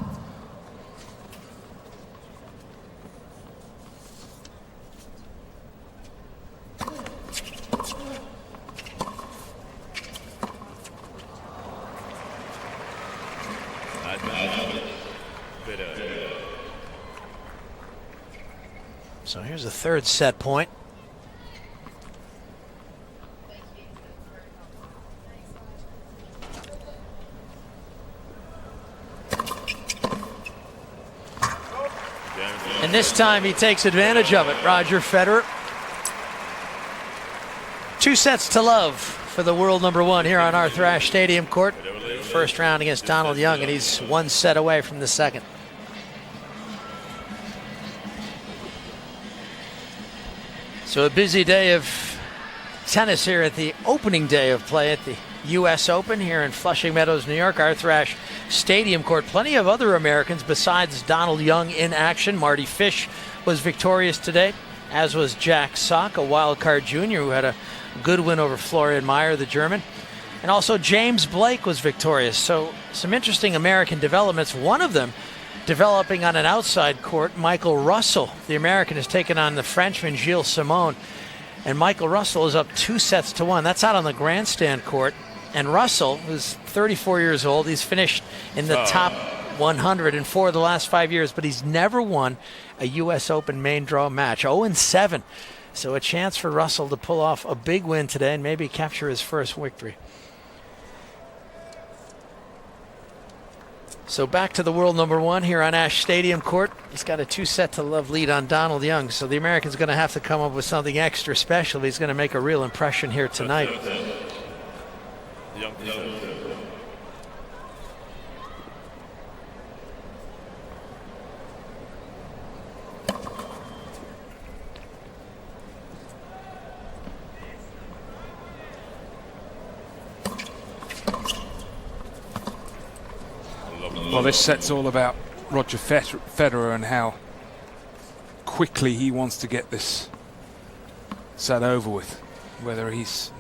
So here's a third set point. And this time he takes advantage of it, Roger Federer. 2 sets to love for the world number 1 here on our Thrash Stadium court. First round against Donald Young, and he's 1 set away from the second. So a busy day of tennis here at the opening day of play at the U.S. Open here in Flushing Meadows, New York, Arthur Ashe Stadium court. Plenty of other Americans besides Donald Young in action. Marty Fish was victorious today, as was Jack Sock, a wild card junior who had a good win over Florian Mayer, the German. And also James Blake was victorious. So some interesting American developments. One of them developing on an outside court. Michael Russell, the American, has taken on the Frenchman Gilles Simon. And Michael Russell is up 2-1. That's out on the grandstand court. And Russell, who's 34 years old, he's finished in the top 100 in 4 of the last 5 years, but he's never won a U.S. Open main draw match. 0-7. So a chance for Russell to pull off a big win today and maybe capture his first victory. So back to the world number 1 here on Ashe Stadium court. He's got a 2-set-to-love lead on Donald Young. So the American's going to have to come up with something extra special. He's going to make a real impression here tonight. Well, this set's all about Roger Federer and how quickly he wants to get this set over with. Whether he's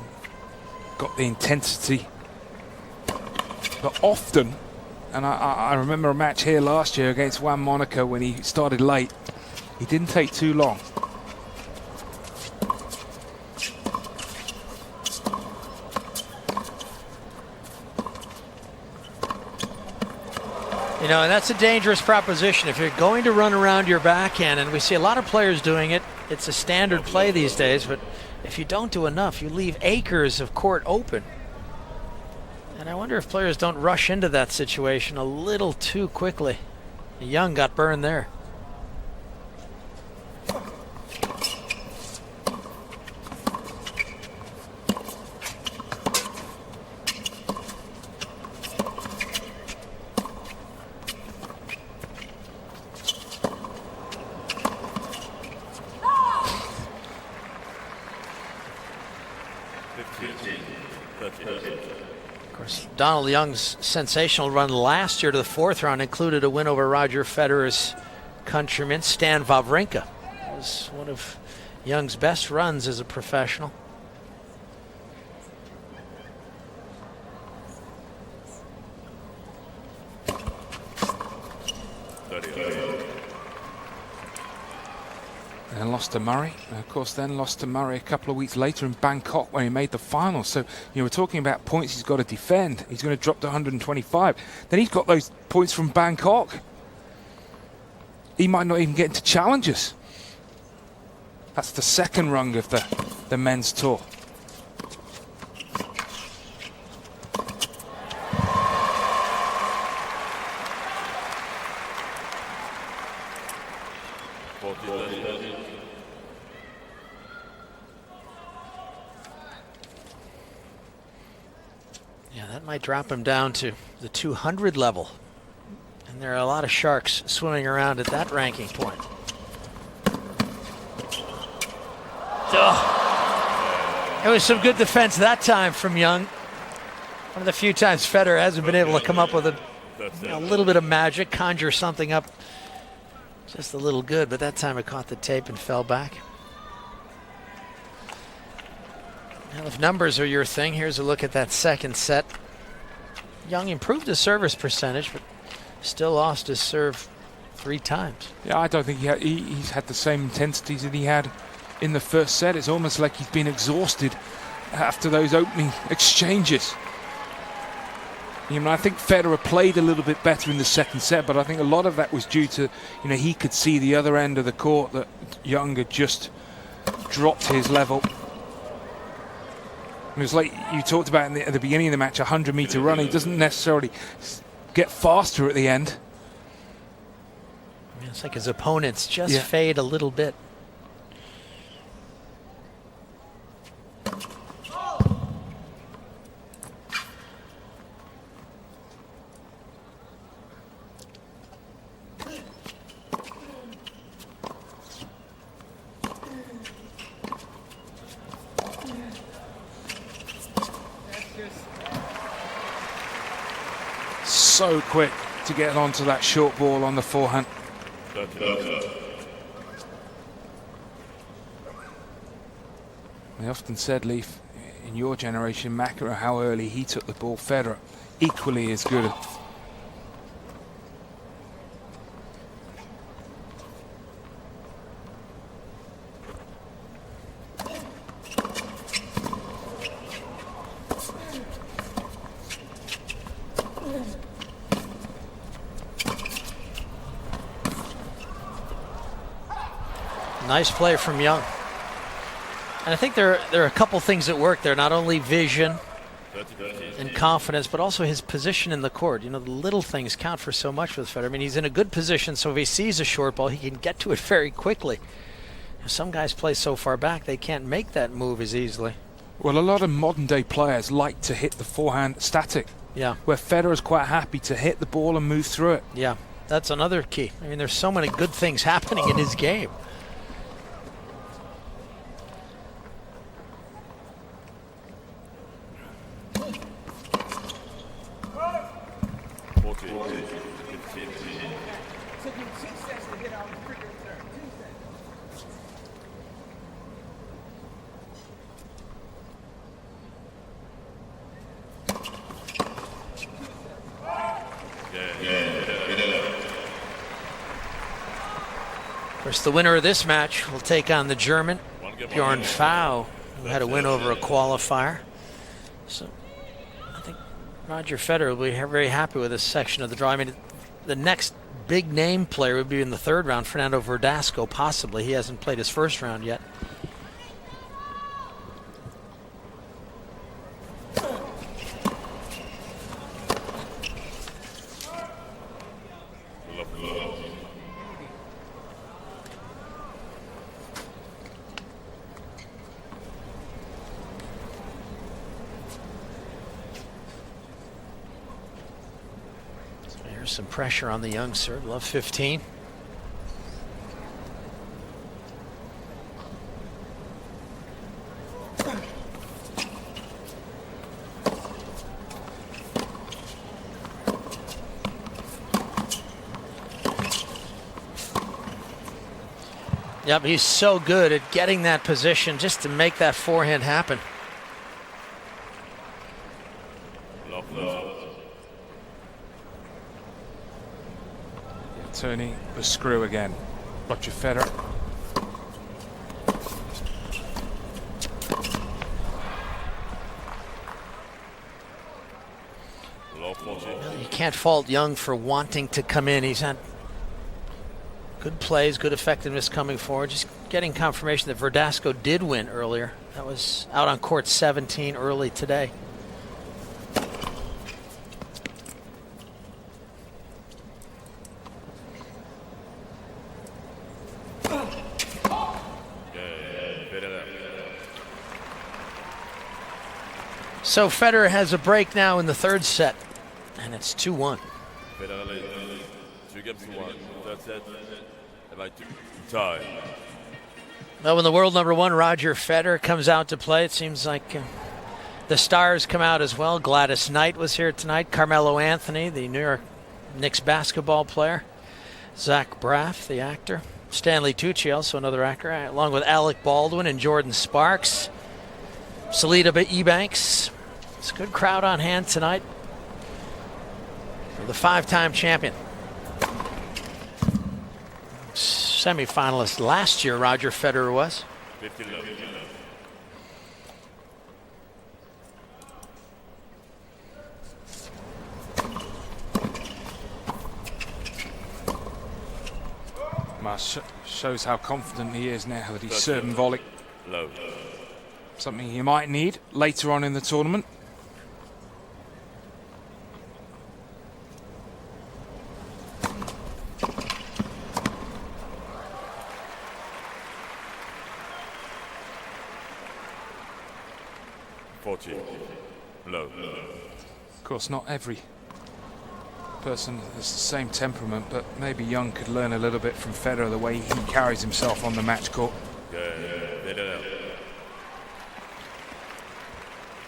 got the intensity, but often, and I remember a match here last year against Juan Monaco when he started late. He didn't take too long. You know, and that's a dangerous proposition. If you're going to run around your backhand, and we see a lot of players doing it, it's a standard play these days, but if you don't do enough, you leave acres of court open. And I wonder if players don't rush into that situation a little too quickly. Young got burned there. Of course, Donald Young's sensational run last year to the 4th round included a win over Roger Federer's countryman, Stan Wawrinka. It was one of Young's best runs as a professional. And lost to Murray, and of course then lost to Murray a couple of weeks later in Bangkok when he made the final. So, you know, we're talking about points he's got to defend. He's going to drop to 125. Then he's got those points from Bangkok. He might not even get into challenges. That's the second rung of the men's tour. Yeah, that might drop him down to the 200 level. And there are a lot of sharks swimming around at that ranking point. Oh, it was some good defense that time from Young. One of the few times Federer hasn't been able to come up with a little bit of magic, conjure something up just a little good, but that time it caught the tape and fell back. Now, if numbers are your thing, here's a look at that second set. Young improved his service percentage, but still lost his serve 3 times. Yeah, I don't think he's had the same intensities that he had in the first set. It's almost like he's been exhausted after those opening exchanges. You know, I think Federer played a little bit better in the second set, but I think a lot of that was due to, you know, he could see the other end of the court that Young had just dropped his level. It was like you talked about at the beginning of the match, a 100-meter run. He doesn't necessarily get faster at the end. Yeah, it's like his opponents just fade a little bit. so quick to get onto that short ball on the forehand. They often said, Leaf, in your generation, McEnroe, how early he took the ball. Federer, equally as good. Nice play from Young. And I think there are a couple things that work there. Not only vision and confidence, but also his position in the court. You know, the little things count for so much with Federer. I mean, he's in a good position, so if he sees a short ball, he can get to it very quickly. Some guys play so far back, they can't make that move as easily. Well, a lot of modern-day players like to hit the forehand static. Yeah. Where Federer's quite happy to hit the ball and move through it. Yeah, that's another key. I mean, there's so many good things happening in his game. Of course, the winner of this match will take on the German, Bjorn Fau, who had a win over a qualifier. So I think Roger Federer will be very happy with this section of the draw. I mean, the next big name player would be in the third round, Fernando Verdasco, possibly. He hasn't played his first round yet. Some pressure on the young serve. Love 15. Yep, he's so good at getting that position just to make that forehand happen. Turning the screw again. Roger Federer. You can't fault Young for wanting to come in. He's had good plays, good effectiveness coming forward. Just getting confirmation that Verdasco did win earlier. That was out on court 17 early today. So Federer has a break now in the third set, and it's 2-1. Well, when the world number one, Roger Federer, comes out to play, it seems like the stars come out as well. Gladys Knight was here tonight. Carmelo Anthony, the New York Knicks basketball player. Zach Braff, the actor. Stanley Tucci, also another actor, along with Alec Baldwin and Jordan Sparks. Salita Ebanks. It's a good crowd on hand tonight for the five-time champion. Semi-finalist last year, Roger Federer was. Shows how confident he is now that he's serving volley. Something he might need later on in the tournament. Of course, not every person has the same temperament, but maybe Young could learn a little bit from Federer, the way he carries himself on the match court.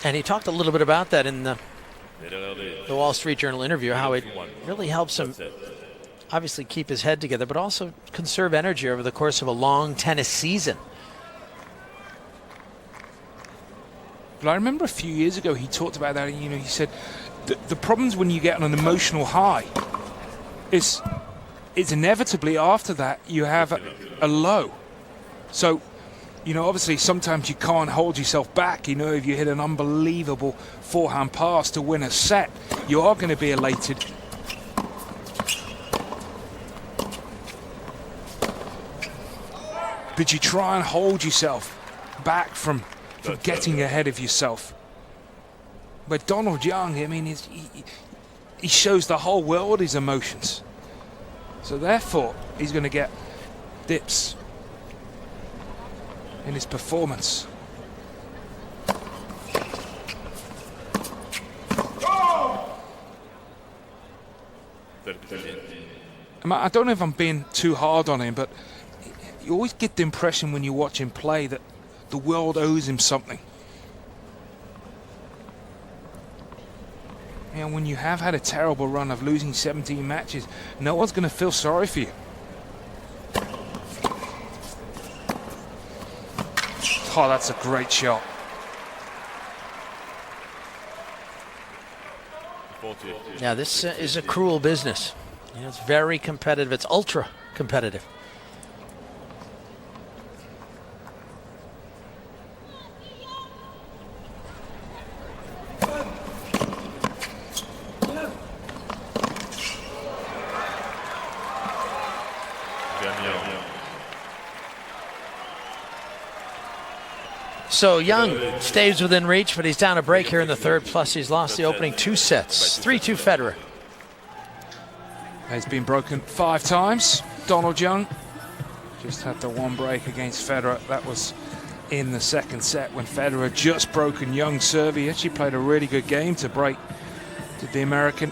And he talked a little bit about that in the the Wall Street Journal interview how it really helps him obviously keep his head together, but also conserve energy over the course of a long tennis season. But I remember a few years ago he talked about that, and he said the problems when you get on an emotional high is inevitably after that you have a low. So, obviously sometimes you can't hold yourself back. If you hit an unbelievable forehand pass to win a set, you are going to be elated. But you try and hold yourself back from getting ahead of yourself. But Donald Young, he shows the whole world his emotions. So therefore, he's going to get dips in his performance. I don't know if I'm being too hard on him, but you always get the impression when you watch him play that the world owes him something. When you have had a terrible run of losing 17 matches, no one's going to feel sorry for you. Oh, that's a great shot. Yeah, this is a cruel business. It's very competitive. It's ultra competitive. So Young stays within reach, but he's down a break here in the third. Plus, he's lost the opening 2 sets. 3-2 Federer. He's been broken 5 times. Donald Young just had the 1 break against Federer. That was in the second set when Federer had just broken Young's serve. He actually played a really good game to break the American.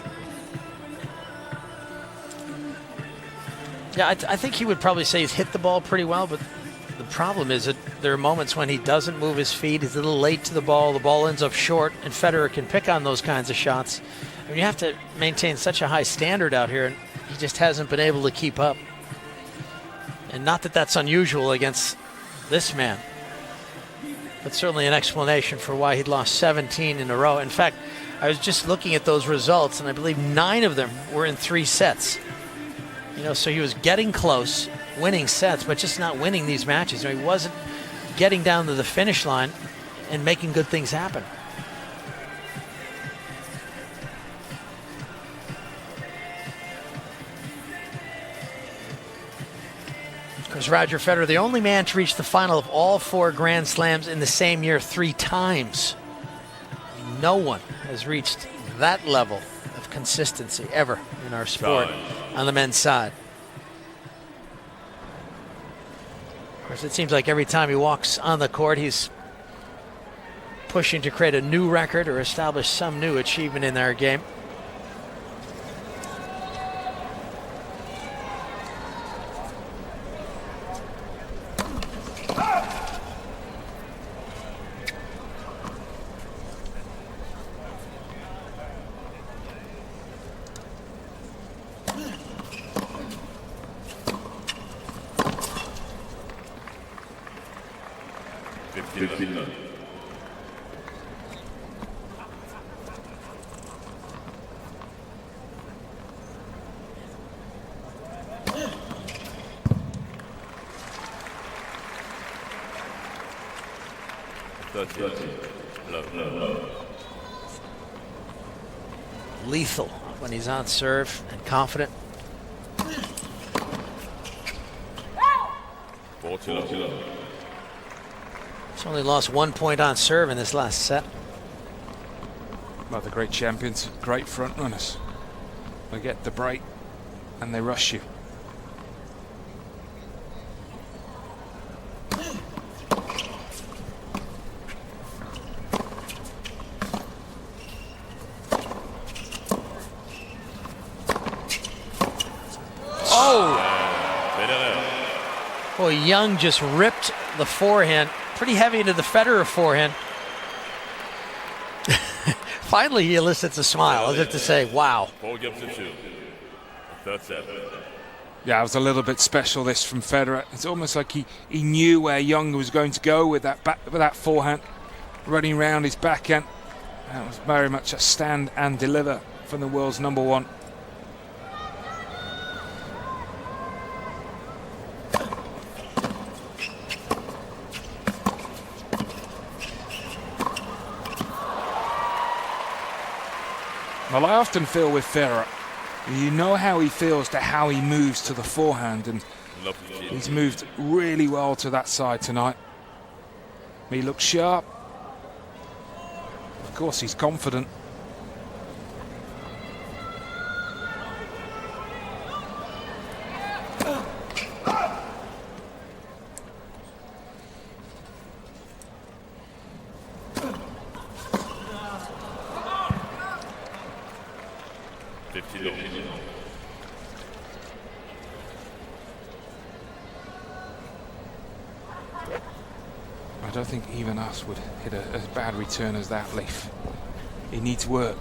Yeah, I think he would probably say he's hit the ball pretty well, but the problem is that there are moments when he doesn't move his feet. He's a little late to the ball ends up short, and Federer can pick on those kinds of shots. You have to maintain such a high standard out here, and he just hasn't been able to keep up. And not that that's unusual against this man, but certainly an explanation for why he'd lost 17 in a row. In fact, I was just looking at those results, and I believe 9 of them were in 3 sets. So he was getting close, winning sets, but just not winning these matches. He wasn't getting down to the finish line and making good things happen. Of course, Roger Federer, the only man to reach the final of all 4 Grand Slams in the same year 3 times. No one has reached that level of consistency ever in our sport on the men's side. Of course, it seems like every time he walks on the court, he's pushing to create a new record or establish some new achievement in their game. Lethal when he's on serve and confident. He's only lost 1 point on serve in this last set. Well, the great champions, great front runners. They get the break and they rush you. Boy, Young just ripped the forehand pretty heavy into the Federer forehand. Finally, he elicits a smile, as if to say, wow. 4 games to 2. Third set. Yeah, it was a little bit special, this from Federer. It's almost like he knew where Young was going to go with that forehand, running round his backhand. That was very much a stand and deliver from the world's number one. Well, I often feel with Federer, you know how he feels to how he moves to the forehand, and he's moved really well to that side tonight. He looks sharp. Of course, he's confident. I don't think even us would hit a as bad return as that, Leaf. He needs work.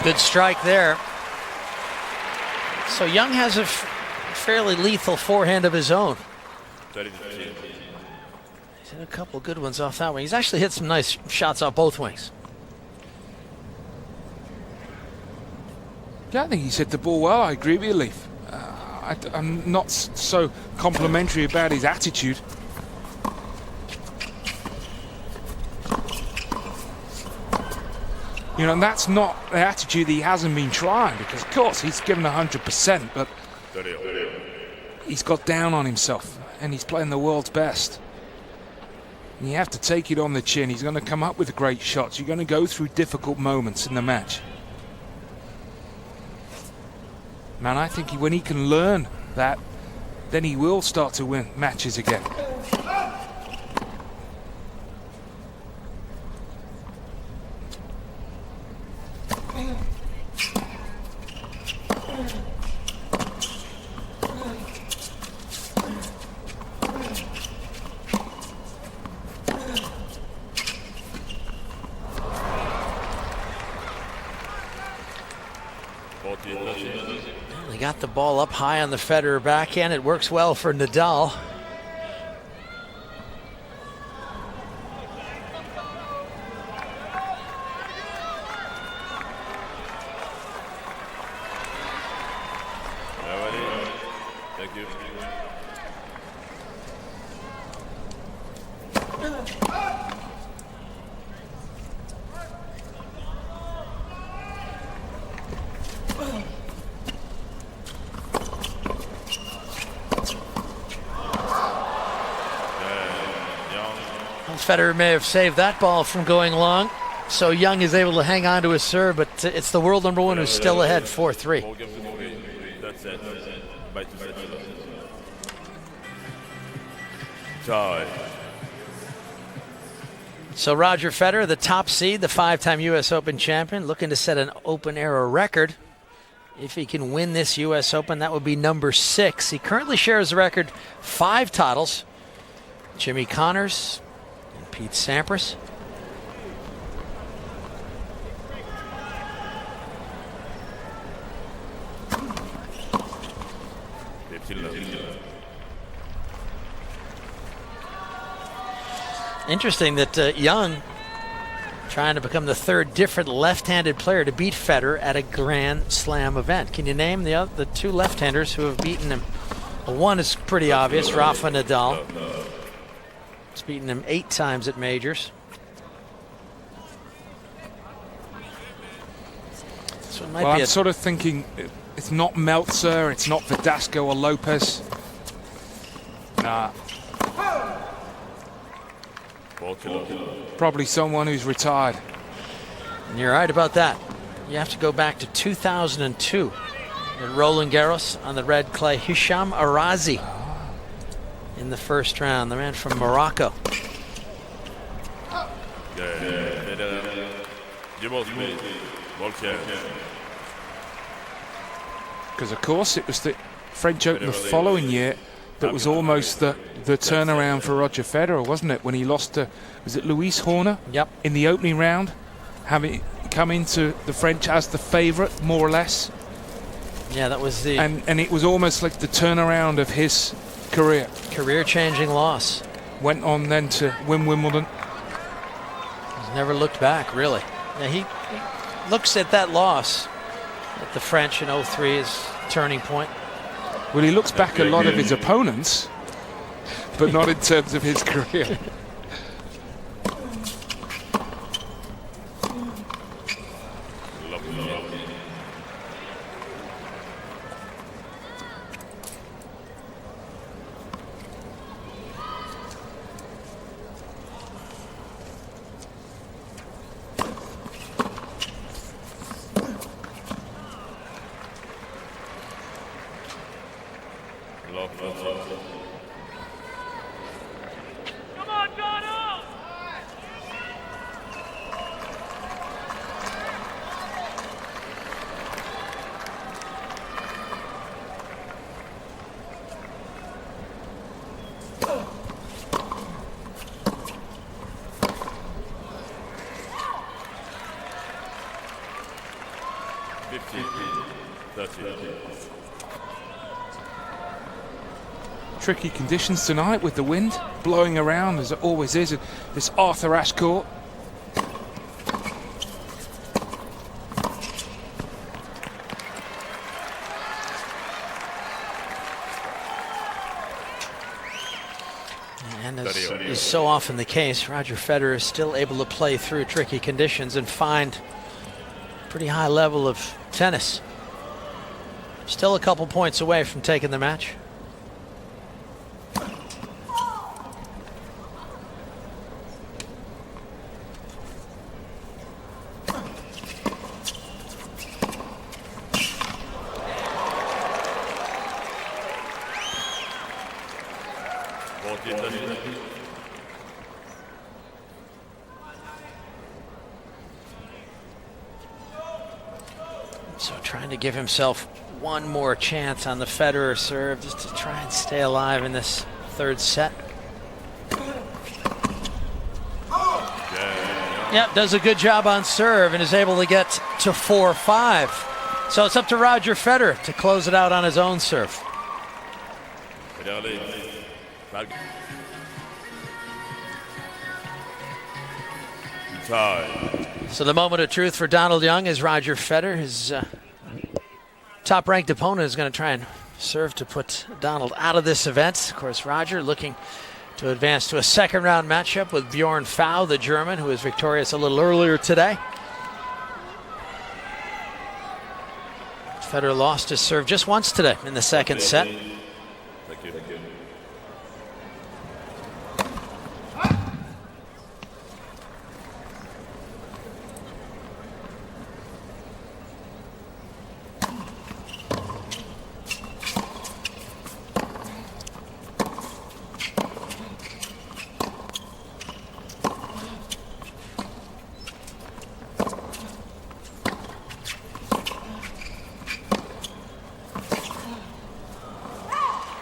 Good strike there. So Young has a fairly lethal forehand of his own. He's hit a couple good ones off that wing. He's actually hit some nice shots off both wings. Yeah, I think he's hit the ball well. I agree with you, Leaf. I'm not so complimentary about his attitude. You know, and that's not the attitude that he hasn't been trying, because, of course, he's given 100%, but he's got down on himself, and he's playing the world's best. And you have to take it on the chin. He's going to come up with great shots. You're going to go through difficult moments in the match. Man, I think when he can learn that, then he will start to win matches again. He got the ball up high on the Federer backhand. It works well for Nadal. Thank you. Federer may have saved that ball from going long, so Young is able to hang on to his serve, but it's the world number one who's still ahead 4-3. So Roger Federer, the top seed, the 5-time U.S. Open champion, looking to set an open-era record. If he can win this U.S. Open, that would be number 6. He currently shares the record 5 titles. Jimmy Connors, Pete Sampras. Interesting that Young trying to become the 3rd different left-handed player to beat Federer at a Grand Slam event. Can you name the 2 left-handers who have beaten him? Well, one is pretty obvious, Rafa Nadal. He's beaten him 8 times at majors. So it might well, be I'm sort of thinking it's not Meltzer, it's not Verdasco or Lopez. Nah. Probably someone who's retired. And you're right about that. You have to go back to 2002 at Roland Garros on the red clay. Hisham Arazi in the first round, the man from Morocco. Ball Because, of course, it was the French Open the following year that was almost the turnaround for Roger Federer, wasn't it? When he lost to, was it Luis Horner? Yep. In the opening round, having come into the French as the favourite, more or less. Yeah, that was the And it was almost like the turnaround of his career. career-changing loss. Went on then to win Wimbledon. He's never looked back, really. Yeah, he looks at that loss at the French in 03 as turning point. Well, he looks back at a lot of his opponents, but not in terms of his career. Tricky conditions tonight with the wind blowing around as it always is at this Arthur Ashe court. And as is so often the case, Roger Federer is still able to play through tricky conditions and find a pretty high level of tennis. Still a couple points away from taking the match. So trying to give himself one more chance on the Federer serve just to try and stay alive in this third set. Yep, does a good job on serve and is able to get to 4-5. So it's up to Roger Federer to close it out on his own serve. So the moment of truth for Donald Young is Roger Federer. His top-ranked opponent is going to try and serve to put Donald out of this event. Of course, Roger looking to advance to a second-round matchup with Bjorn Fau, the German, who was victorious a little earlier today. Federer lost his serve just once today in the second set. Thank you.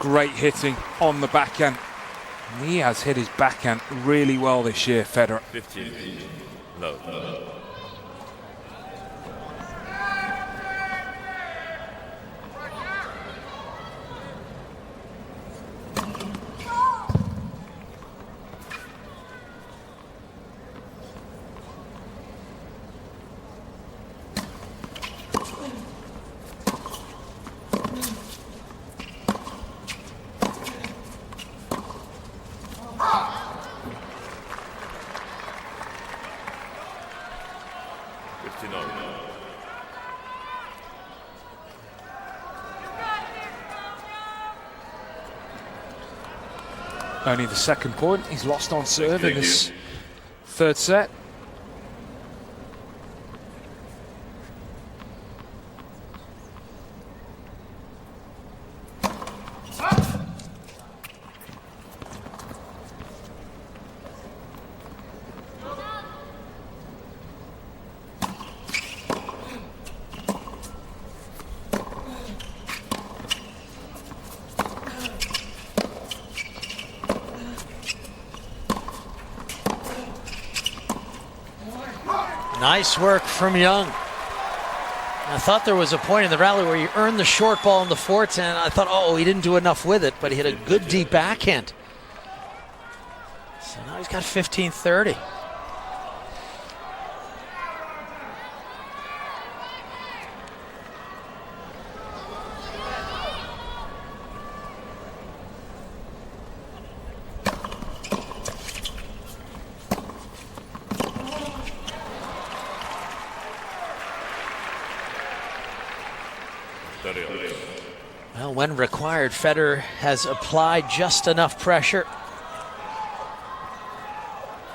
Great hitting on the backhand. He has hit his backhand really well this year, Federer. 15. No. Only the second point. He's lost on serve in this third set. Nice work from Young. I thought there was a point in the rally where he earned the short ball in the forehand. I thought, oh, he didn't do enough with it, but he hit a good deep backhand. So now he's got 15-30. Well, when required, Federer has applied just enough pressure.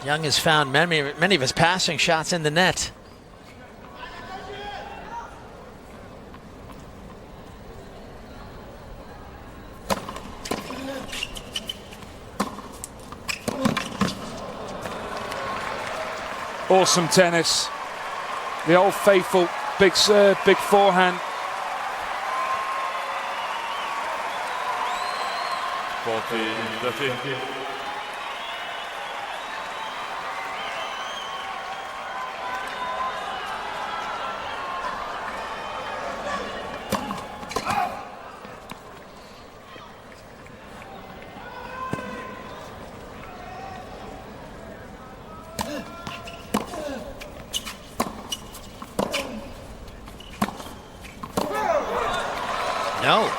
Young has found many of his passing shots in the net. Awesome tennis. The old faithful big serve, big forehand. 40-30. No.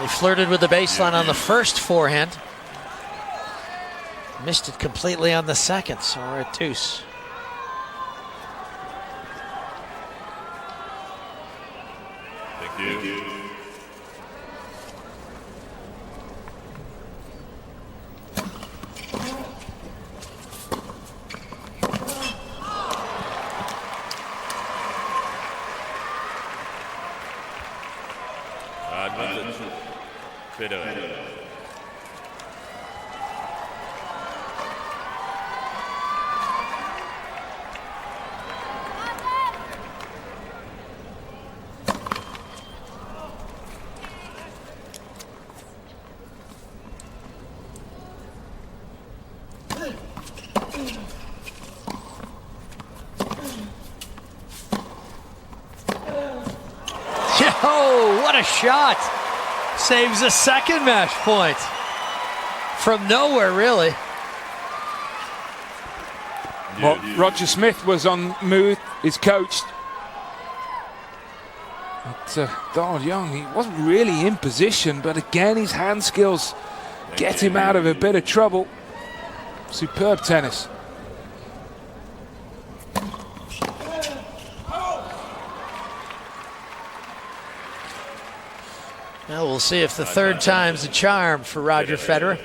They flirted with the baseline on the first forehand. Missed it completely on the second, so we're at deuce. Thank you. Advantage Federer. Oh, what a shot! Saves a second match point. From nowhere, really. Well, Roger Smith was on move, his coach. But Donald Young, he wasn't really in position, but again, his hand skills get him out of a bit of trouble. Superb tennis. Well, we'll see if the third time's a charm for Roger Federer.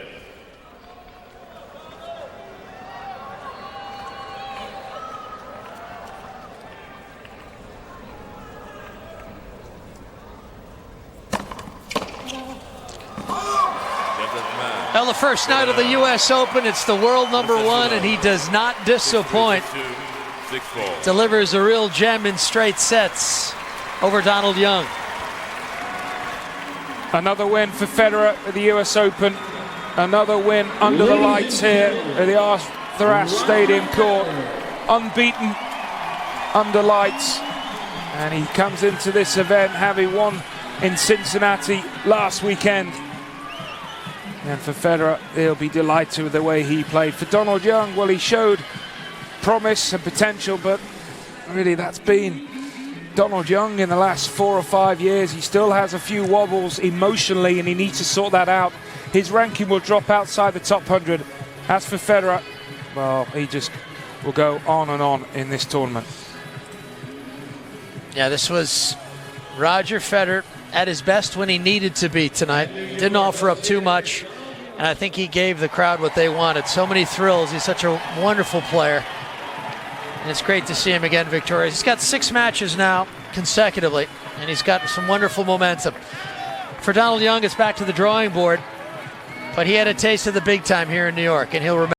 Well, the first night of the U.S. Open, it's the world #1, and he does not disappoint. Delivers a real gem in straight sets over Donald Young. Another win for Federer at the US Open. Another win under the lights here at the Arthur Ashe Stadium court. Unbeaten under lights. And he comes into this event having won in Cincinnati last weekend. And for Federer, he'll be delighted with the way he played. For Donald Young, well, he showed promise and potential, but really that's been Donald Young in the last 4 or 5 years. He still has a few wobbles emotionally, and he needs to sort that out. His ranking will drop outside the top 100. As for Federer, well, he just will go on and on in this tournament. Yeah, this was Roger Federer at his best when he needed to be tonight. Didn't offer up too much, and I think he gave the crowd what they wanted. So many thrills. He's such a wonderful player. And it's great to see him again victorious. He's got 6 matches now consecutively, and he's got some wonderful momentum. For Donald Young, it's back to the drawing board, but he had a taste of the big time here in New York, and he'll remember.